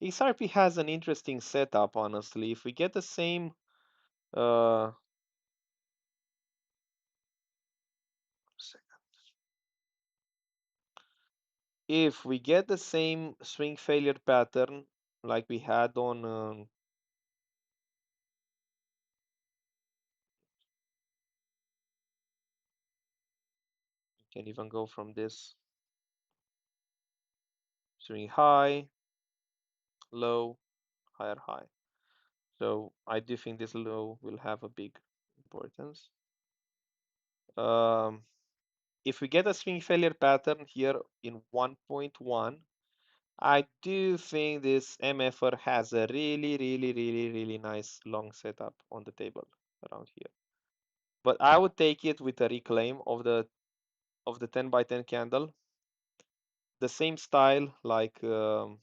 XRP has an interesting setup, honestly. If we get the same, uh, if we get the same swing failure pattern like we had on, you can even go from this swing high, low, higher high. So I do think this low will have a big importance. Um, if we get a swing failure pattern here in 1.1, I do think this MFR has a really nice long setup on the table around here. But I would take it with a reclaim of the 10 by 10 candle, the same style like the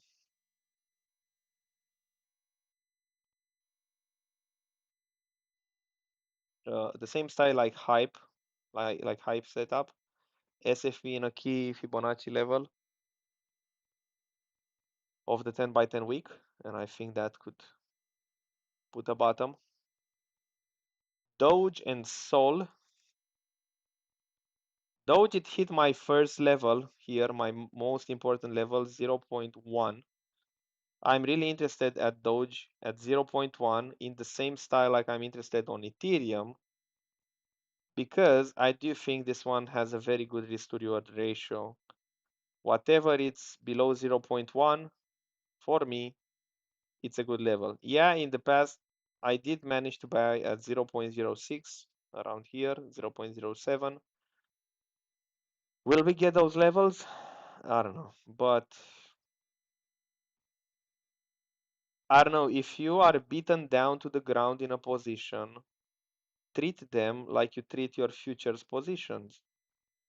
same style like hype, like hype setup, SFV in a key Fibonacci level of the 10 by 10 week, and I think that could put a bottom. Doge and Sol. Doge, it hit my first level here, my most important level, 0.1. I'm really interested at Doge at 0.1 in the same style like I'm interested on Ethereum, because I do think this one has a very good risk to reward ratio. Whatever it's below 0.1, for me, it's a good level. Yeah, in the past, I did manage to buy at 0.06, around here, 0.07. Will we get those levels? I don't know. But I don't know, if you are beaten down to the ground in a position, treat them like you treat your futures positions.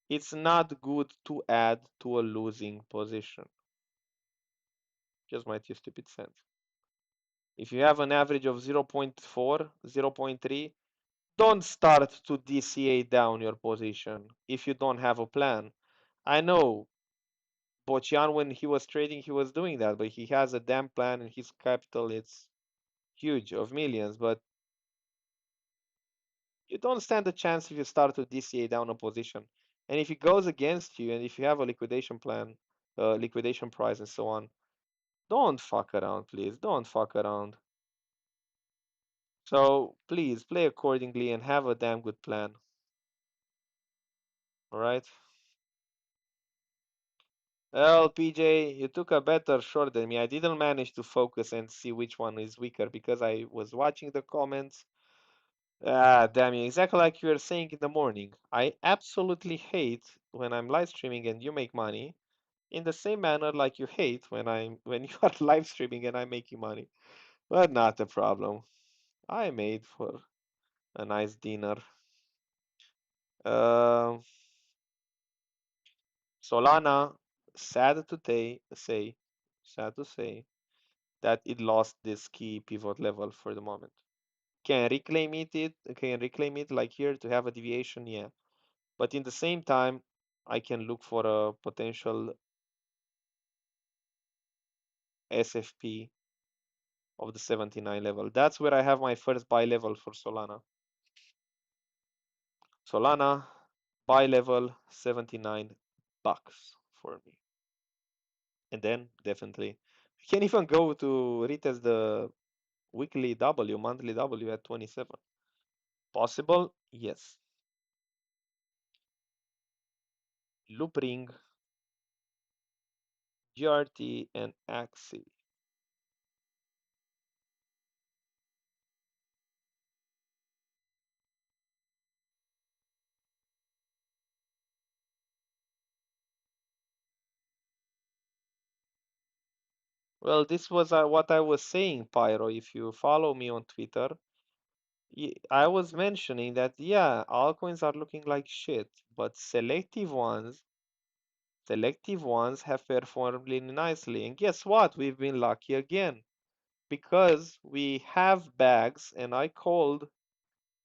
It's not good to add to a losing position. Just my two stupid cents. If you have an average of 0.4, 0.3, don't start to DCA down your position if you don't have a plan. I know Bocian, when he was trading, he was doing that, but he has a damn plan and his capital it's huge of millions. But you don't stand a chance if you start to DCA down a position. And if it goes against you, and if you have a liquidation plan, liquidation price, and so on, don't fuck around, please. Don't fuck around. So please play accordingly and have a damn good plan. All right. Well, PJ, you took a better shot than me. I didn't manage to focus and see which one is weaker because I was watching the comments. Ah, damn you. Exactly like you were saying in the morning. I absolutely hate when I'm live streaming and you make money in the same manner like you hate when you are live streaming and I'm making money. But not a problem. I made for a nice dinner. Uh, Solana, sad to sad to say that it lost this key pivot level for the moment. Can reclaim it like here to have a deviation, yeah. But in the same time, I can look for a potential SFP of the 79 level. That's where I have my first buy level for Solana. Solana, buy level 79 bucks for me. And then definitely, you can even go to retest the weekly W, monthly W at 27. Possible? Yes. Loop ring, GRT, and Axie. Well, this was what I was saying, Pyro. If you follow me on Twitter, I was mentioning that, yeah, altcoins are looking like shit, but selective ones Selective ones have performed really nicely. And guess what? We've been lucky again because we have bags, and I called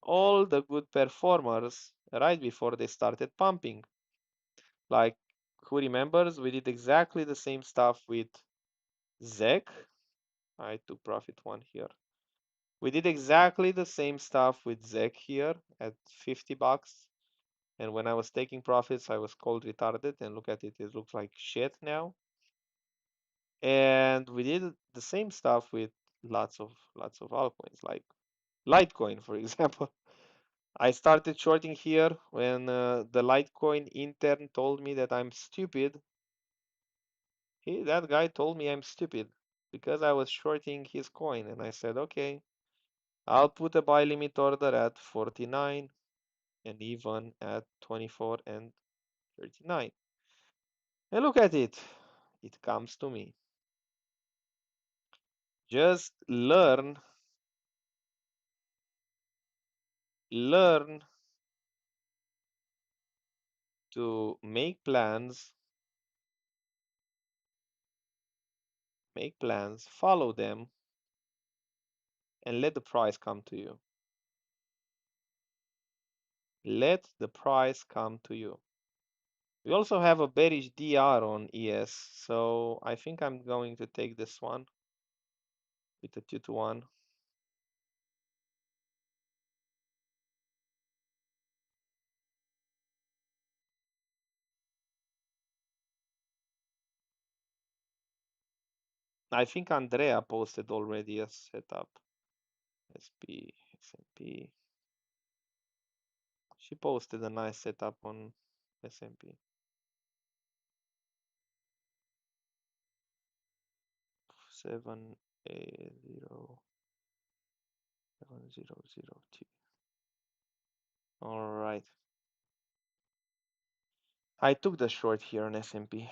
all the good performers right before they started pumping. Like, who remembers? We did exactly the same stuff with ZEC. I took profit one here. We did exactly the same stuff with ZEC here at 50 bucks. And when I was taking profits, I was called retarded. And look at it, it looks like shit now. And we did the same stuff with lots of altcoins, like Litecoin, for example. I started shorting here when the Litecoin intern told me that I'm stupid. That guy told me I'm stupid because I was shorting his coin, and I said, okay, I'll put a buy limit order at 49 and even at 24 and 39. And look at it, it comes to me. Just learn to make plans, follow them, and let the price come to you. Let the price come to you. We also have a bearish DR on ES, so I think I'm going to take this one with a 2 to 1. I think Andrea posted already a setup. SP, SMP. She posted a nice setup on SMP. 7807002. All right. I took the short here on SMP.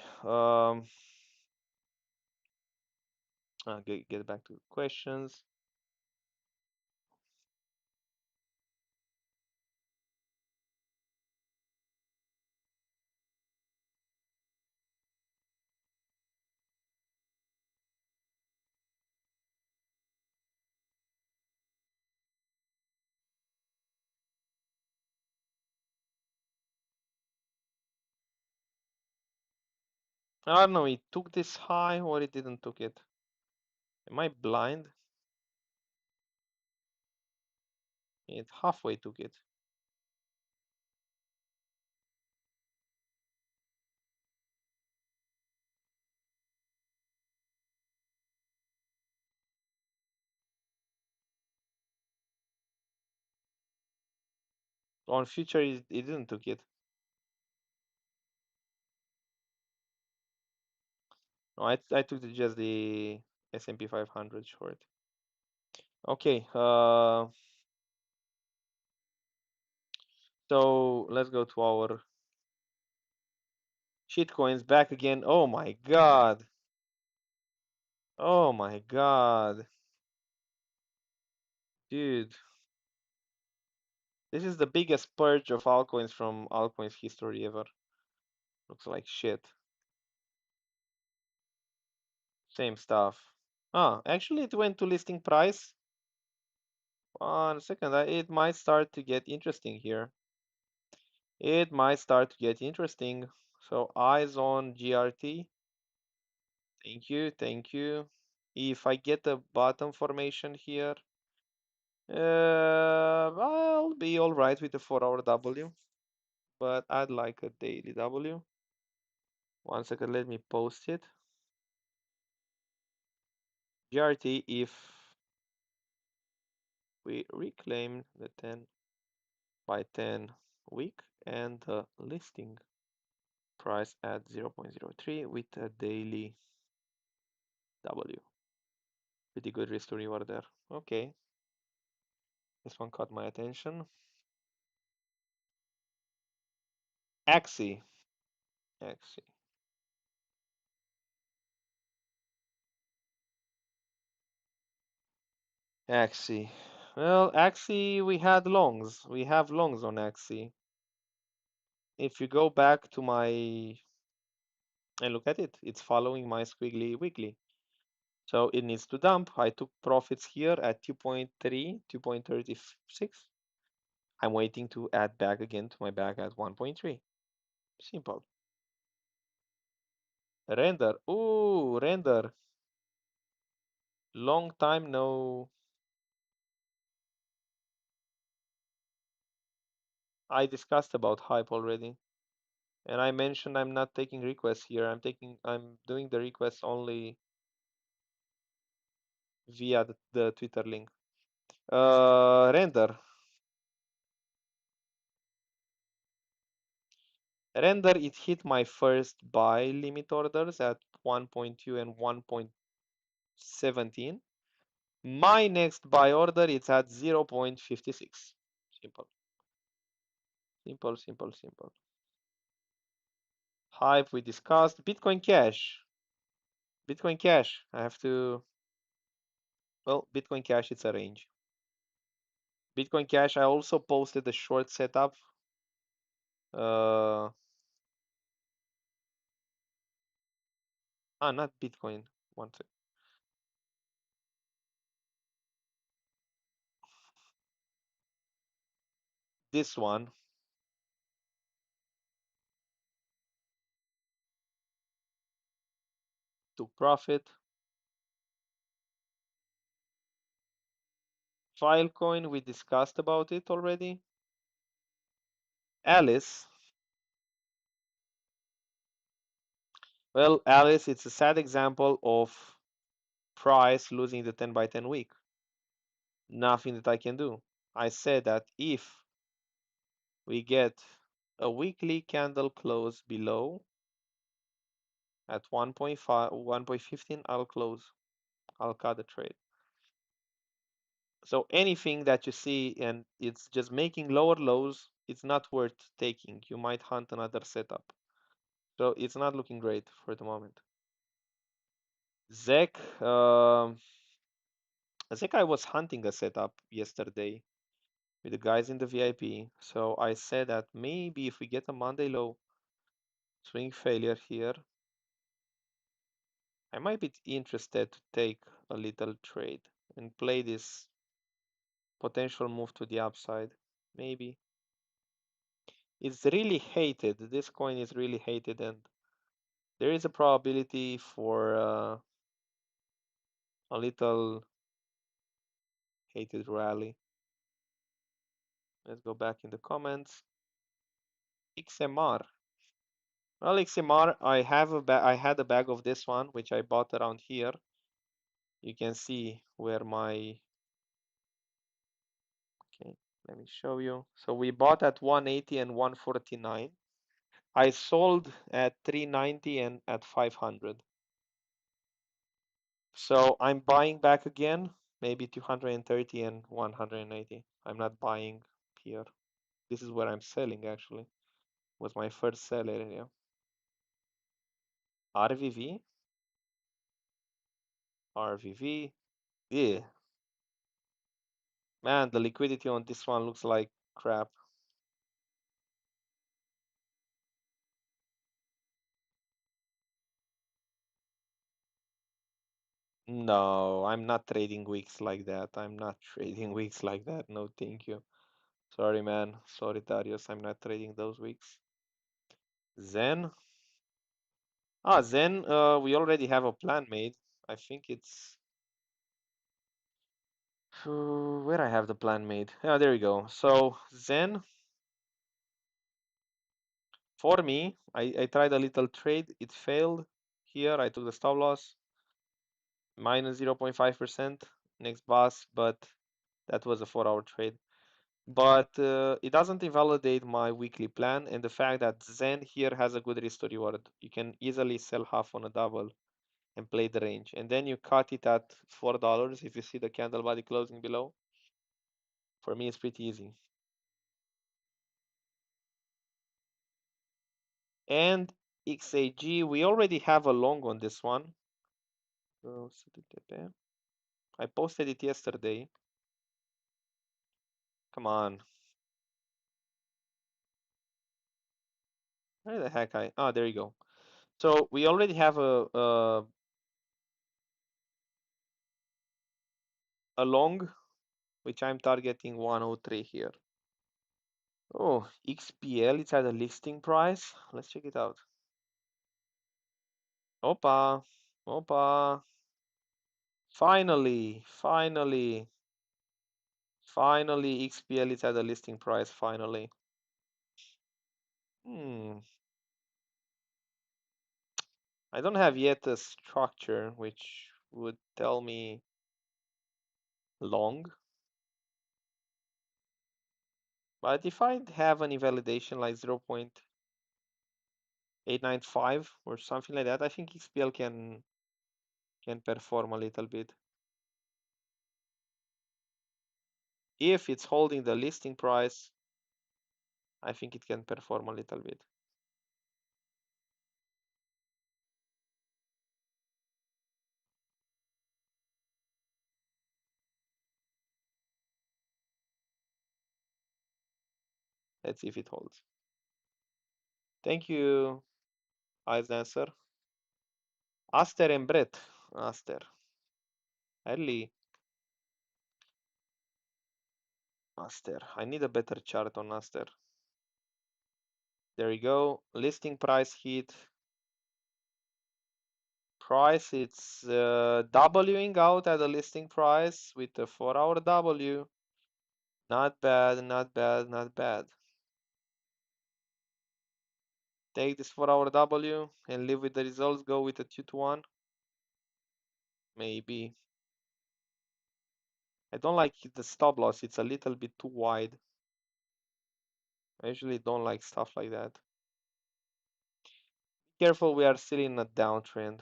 I'll get back to questions. I don't know, it took this high or it didn't took it. Am I blind? It halfway took it. On future, it didn't took it. No, I took just the S&P 500 short. Okay, so let's go to our shitcoins back again. Oh my god. Oh my god. Dude. This is the biggest purge of altcoins from altcoins history ever. Looks like shit. Same stuff. Ah, actually it went to listing price. 1 second, it might start to get interesting here. It might start to get interesting. So eyes on GRT. Thank you, thank you. If I get a bottom formation here, I'll be all right with the 4-hour W, but I'd like a daily W. 1 second, let me post it. GRT, if we reclaim the 10 by 10 week and the listing price at 0.03 with a daily W. Pretty good risk to reward there. Okay. This one caught my attention. Axie. Axie. Axie. Well, Axie, we had longs. We have longs on Axie. If you go back to my And look at it, it's following my squiggly weekly. So it needs to dump. I took profits here at 2.3, 2.36. I'm waiting to add back again to my bag at 1.3. Simple. Render. Ooh, render. Long time no. I discussed about hype already. And I mentioned I'm not taking requests here. I'm doing the requests only via the Twitter link. Render. Render, it hit my first buy limit orders at 1.2 and 1.17. My next buy order is at 0.56. Simple. Simple, simple, simple. Hype we discussed. Bitcoin Cash. Bitcoin Cash. I have to. Well, Bitcoin Cash, it's a range. Bitcoin Cash, I also posted a short setup. Uh, Not Bitcoin. One sec. This one. Took profit. Filecoin, we discussed about it already. Alice. Well, Alice, it's a sad example of price losing the 10 by 10 week. Nothing that I can do. I said that if we get a weekly candle close below at 1.5, 1.15, I'll close. I'll cut the trade. So anything that you see and it's just making lower lows, it's not worth taking. You might hunt another setup. So it's not looking great for the moment. Zek, Zek, I was hunting a setup yesterday with the guys in the VIP. So I said that maybe if we get a Monday low swing failure here, I might be interested to take a little trade and play this potential move to the upside. Maybe. It's really hated. This coin is really hated, and there is a probability for a little hated rally. Let's go back in the comments. XMR. Well, XMR, I had a bag of this one, which I bought around here. You can see where my, okay, let me show you. So we bought at 180 and 149. I sold at 390 and at 500. So I'm buying back again, maybe 230 and 180. I'm not buying here. This is where I'm selling actually. Was my first sell area. RVV, RVV. Yeah, man, the liquidity on this one looks like crap. No, I'm not trading weeks like that. I'm not trading weeks like that. No, thank you. Sorry, man. Sorry, Darius. I'm not trading those weeks. Zen. Zen, we already have a plan made. I think it's where I have the plan made. Yeah, there we go. So Zen, for me, I tried a little trade. It failed. Here, I took the stop loss, minus 0.5% next boss, but that was a 4-hour trade. But it doesn't invalidate my weekly plan and the fact that Zen here has a good risk to reward. You can easily sell half on a double and play the range. And then you cut it at $4 if you see the candle body closing below. For me, it's pretty easy. And XAG, we already have a long on this one. I posted it yesterday. Come on. Where the heck there you go. So we already have a long, which I'm targeting 103 here. Oh, XPL, it's at the listing price. Let's check it out. Opa, opa. Finally, XPL is at the listing price, finally. Hmm. I don't have yet a structure which would tell me long, but if I have an invalidation like 0.895 or something like that, I think XPL can perform a little bit. If it's holding the listing price, I think it can perform a little bit. Let's see if it holds. Thank you, Ice Dancer. Aster and Brett. Aster. Early. Aster. I need a better chart on Aster. There we go. Listing price hit. Price, it's Wing out at the listing price with a 4-hour W. Not bad, not bad, not bad. Take this 4-hour W and live with the results. Go with a 2-to-1. Maybe. I don't like the stop loss. It's a little bit too wide. I usually don't like stuff like that. Careful, we are still in a downtrend.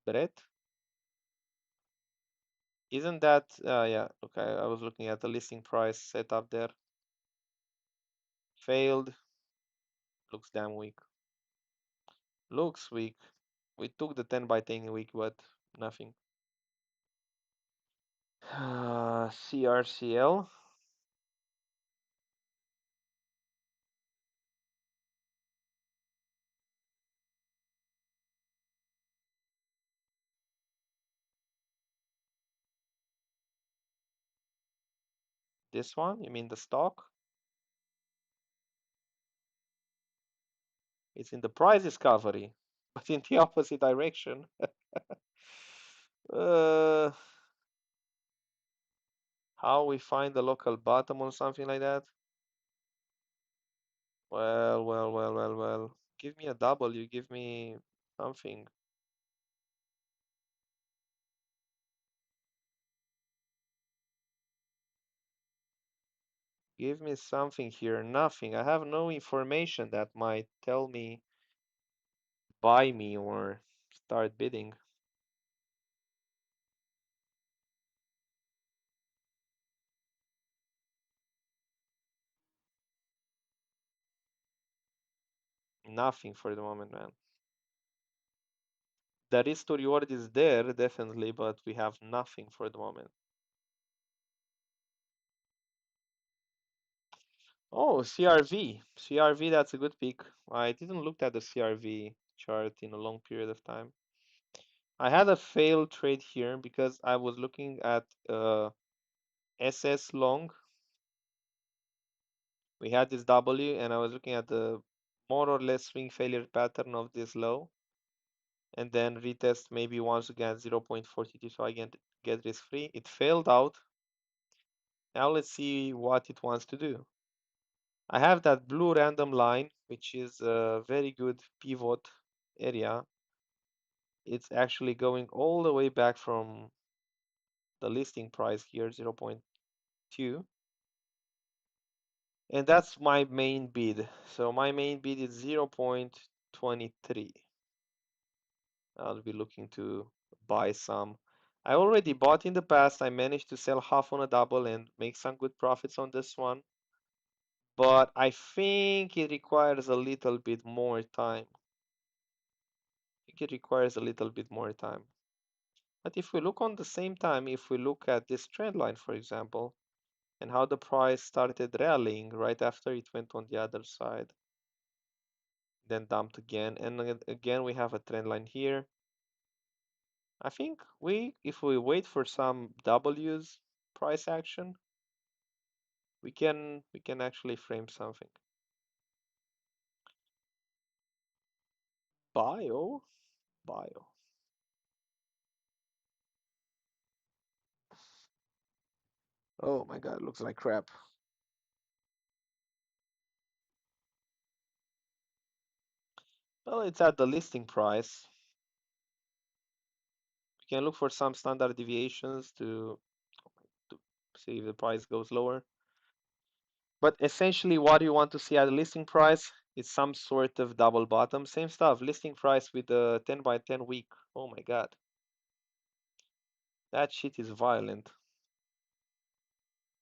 Brett? Isn't that, yeah, okay, I was looking at the listing price set up there. Failed. Looks damn weak. Looks weak. We took the 10 by 10 weak, but nothing. CRCL. This one, you mean the stock? It's in the price discovery, but in the opposite direction. uh, how we find the local bottom or something like that? Well. Give me a W, give me something. Give me something here. Nothing. I have no information that might tell me buy me or start bidding. Nothing for the moment, man. The risk to reward is there, definitely, but we have nothing for the moment. Oh, CRV. CRV, that's a good pick. I didn't look at the CRV chart in a long period of time. I had a failed trade here because I was looking at SS long. We had this W and I was looking at the more or less swing failure pattern of this low and then retest maybe once again 0.42 so I get risk free. It failed out. Now let's see what it wants to do. I have that blue random line, which is a very good pivot area. It's actually going all the way back from the listing price here, 0.2. And that's my main bid. So my main bid is 0.23. I'll be looking to buy some. I already bought in the past. I managed to sell half on a double and make some good profits on this one. But I think it requires a little bit more time. I think it requires a little bit more time. But if we look on the same time, if we look at this trend line, for example, and how the price started rallying right after it went on the other side. then dumped again, and again we have a trend line here. I think if we wait for some W's price action, we can actually frame something. Bio, bio. Oh my God, it looks like crap. Well, it's at the listing price. We can look for some standard deviations to see if the price goes lower. But essentially, what you want to see at the listing price is some sort of double bottom. Same stuff, listing price with the 10 by 10 week. Oh my God, that shit is violent.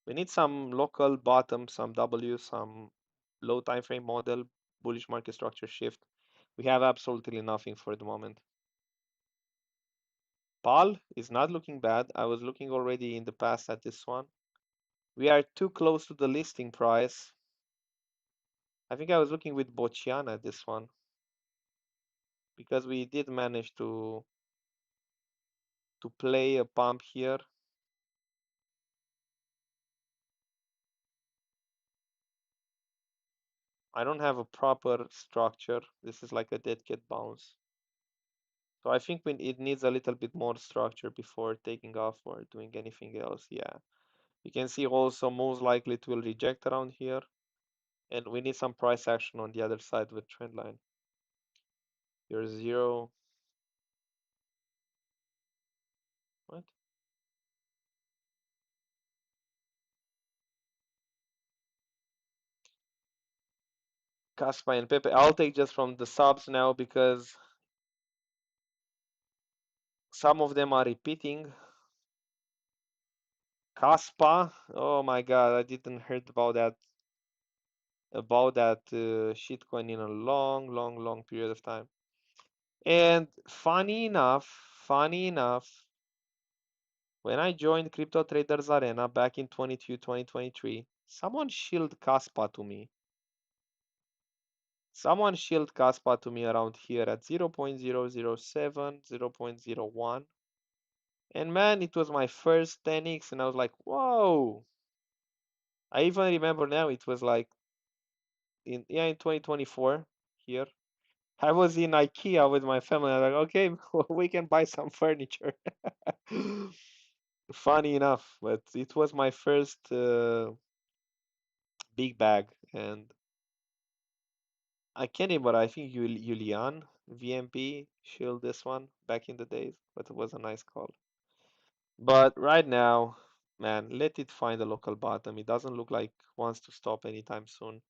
We need some local bottom, some W, some low time frame model, bullish market structure shift. We have absolutely nothing for the moment. PAL is not looking bad. I was looking already in the past at this one. We are too close to the listing price. I think I was looking with Bociana at this one because we did manage to play a pump here. I don't have a proper structure. This is like a dead cat bounce. So I think it needs a little bit more structure before taking off or doing anything else. Yeah. You can see also most likely it will reject around here. And we need some price action on the other side with trend line. Your zero. What? Caspa and Pepe. I'll take just from the subs now because some of them are repeating. Caspa. Oh my God, I didn't heard about that shitcoin in a long period of time. And funny enough, when I joined Crypto Traders Arena back in 2023, someone shilled Caspa to me. Someone shilled Caspa to me around here at 0.007, 0.01. And man, it was my first 10x, and I was like, whoa. I even remember now it was like in 2024 here. I was in IKEA with my family. I was like, okay, we can buy some furniture. Funny enough, but it was my first big bag, and I can't remember. I think Julian VMP shilled this one back in the days, but it was a nice call. But right now, man, let it find a local bottom. It doesn't look like wants to stop anytime soon.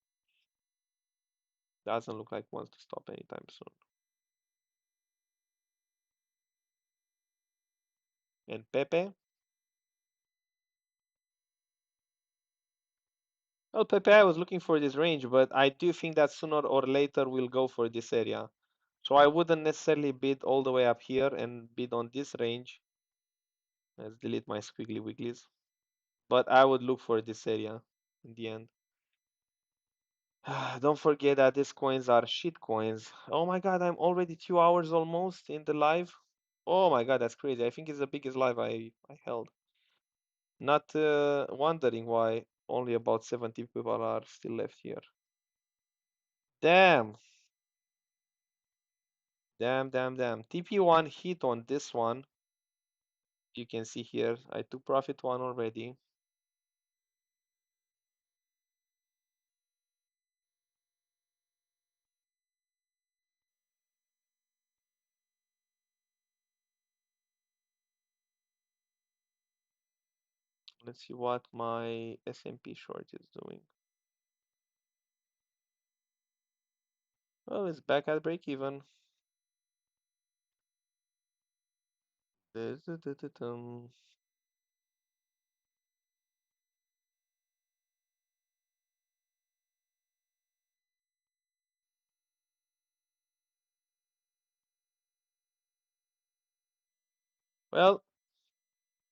Doesn't look like wants to stop anytime soon. And Pepe, well, Pepe, I was looking for this range, but I do think that sooner or later we'll go for this area. So I wouldn't necessarily bid all the way up here and bid on this range. Let's delete my squiggly wigglies. But I would look for this area in the end. Don't forget that these coins are shit coins. Oh my God, I'm already 2 hours almost in the live. Oh my God, that's crazy. I think it's the biggest live I held. Not wondering why only about 70 people are still left here. Damn, damn. TP1 hit on this one. You can see here, I took profit one already. Let's see what my S&P short is doing. Well, it's back at break even. Well,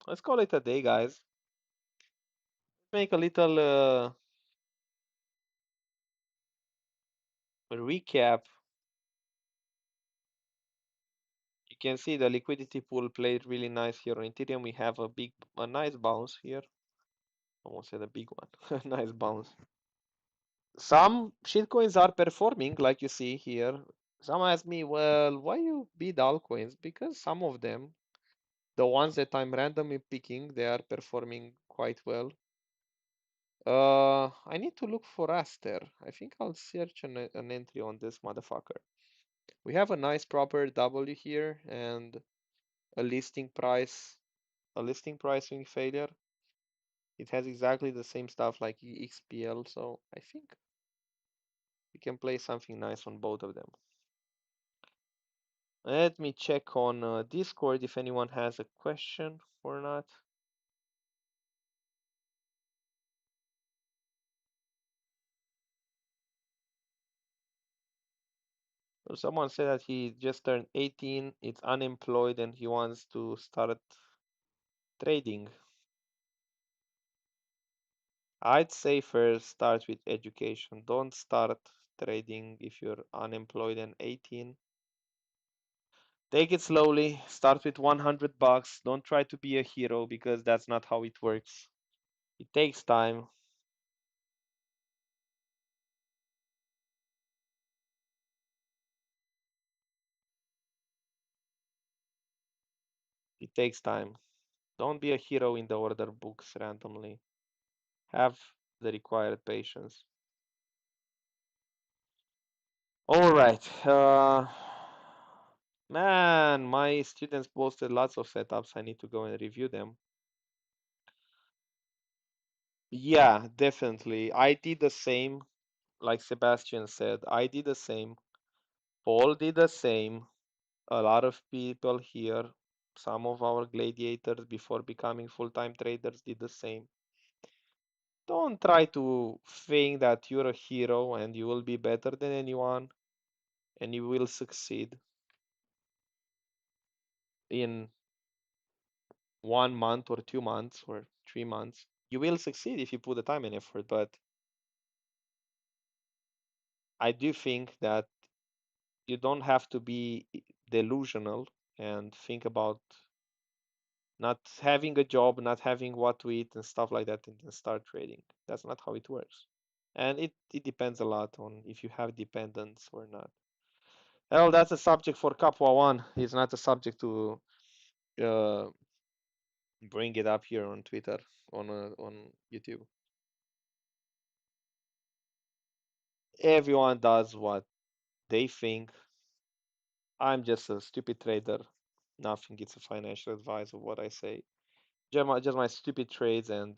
let's call it a day, guys. Make a little recap can see the liquidity pool played really nice here on Ethereum. We have a nice bounce here. Almost said a big one. Nice bounce. Some shitcoins are performing like you see here. Some ask me, well, why you beat altcoins? Because some of them, the ones that I'm randomly picking, they are performing quite well. I need to look for Aster. I think I'll search an entry on this motherfucker. We have a nice proper W here and a listing price, a listing pricing failure. It has exactly the same stuff like XPL, so I think we can play something nice on both of them. Let me check on Discord if anyone has a question or not. So someone said that he just turned 18, it's unemployed, and he wants to start trading. I'd say first start with education. Don't start trading if you're unemployed and 18. Take it slowly. Start with 100 bucks. Don't try to be a hero because that's not how it works. It takes time. It takes time. Don't be a hero in the order books randomly. Have the required patience. All right. Man, my students posted lots of setups. I need to go and review them. Yeah, definitely. I did the same, like Sebastian said. I did the same. Paul did the same. A lot of people here, some of our gladiators before becoming full-time traders did the same. Don't try to think that you're a hero and you will be better than anyone and you will succeed in 1 month or 2 months or 3 months. You will succeed if you put the time and effort, but I do think that you don't have to be delusional and think about not having a job, not having what to eat and stuff like that, and then start trading. That's not how it works. And it depends a lot on if you have dependents or not. Well, that's a subject for Capua One. It's not a subject to uh, bring it up here on Twitter, on YouTube. Everyone does what they think. I'm just a stupid trader. Nothing. It's a financial advice of what I say. Just my stupid trades, and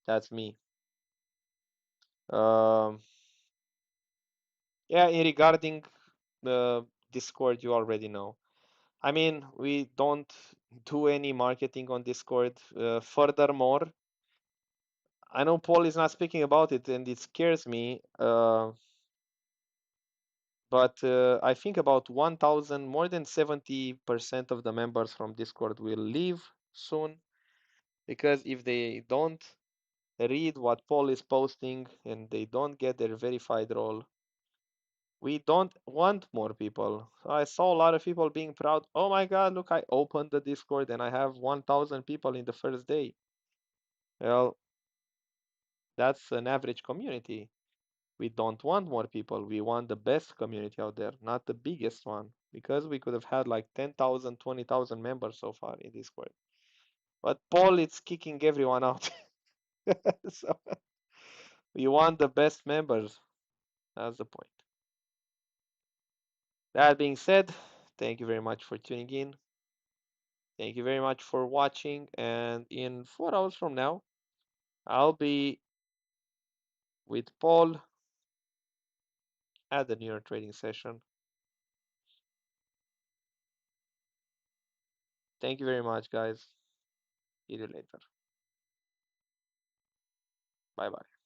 that's me. Um, yeah, in regarding the Discord, you already know. I mean, we don't do any marketing on Discord. Furthermore, I know Paul is not speaking about it, and it scares me. But I think about 1,000, more than 70% of the members from Discord will leave soon because if they don't read what Paul is posting and they don't get their verified role, we don't want more people. So I saw a lot of people being proud. Oh my God, look, I opened the Discord and I have 1,000 people in the first day. Well, that's an average community. We don't want more people. We want the best community out there, not the biggest one, because we could have had like 10,000, 20,000 members so far in Discord. But Paul is kicking everyone out. So we want the best members. That's the point. That being said, thank you very much for tuning in. Thank you very much for watching. And in 4 hours from now, I'll be with Paul at the New York trading session. Thank you very much, guys. See you later. Bye bye.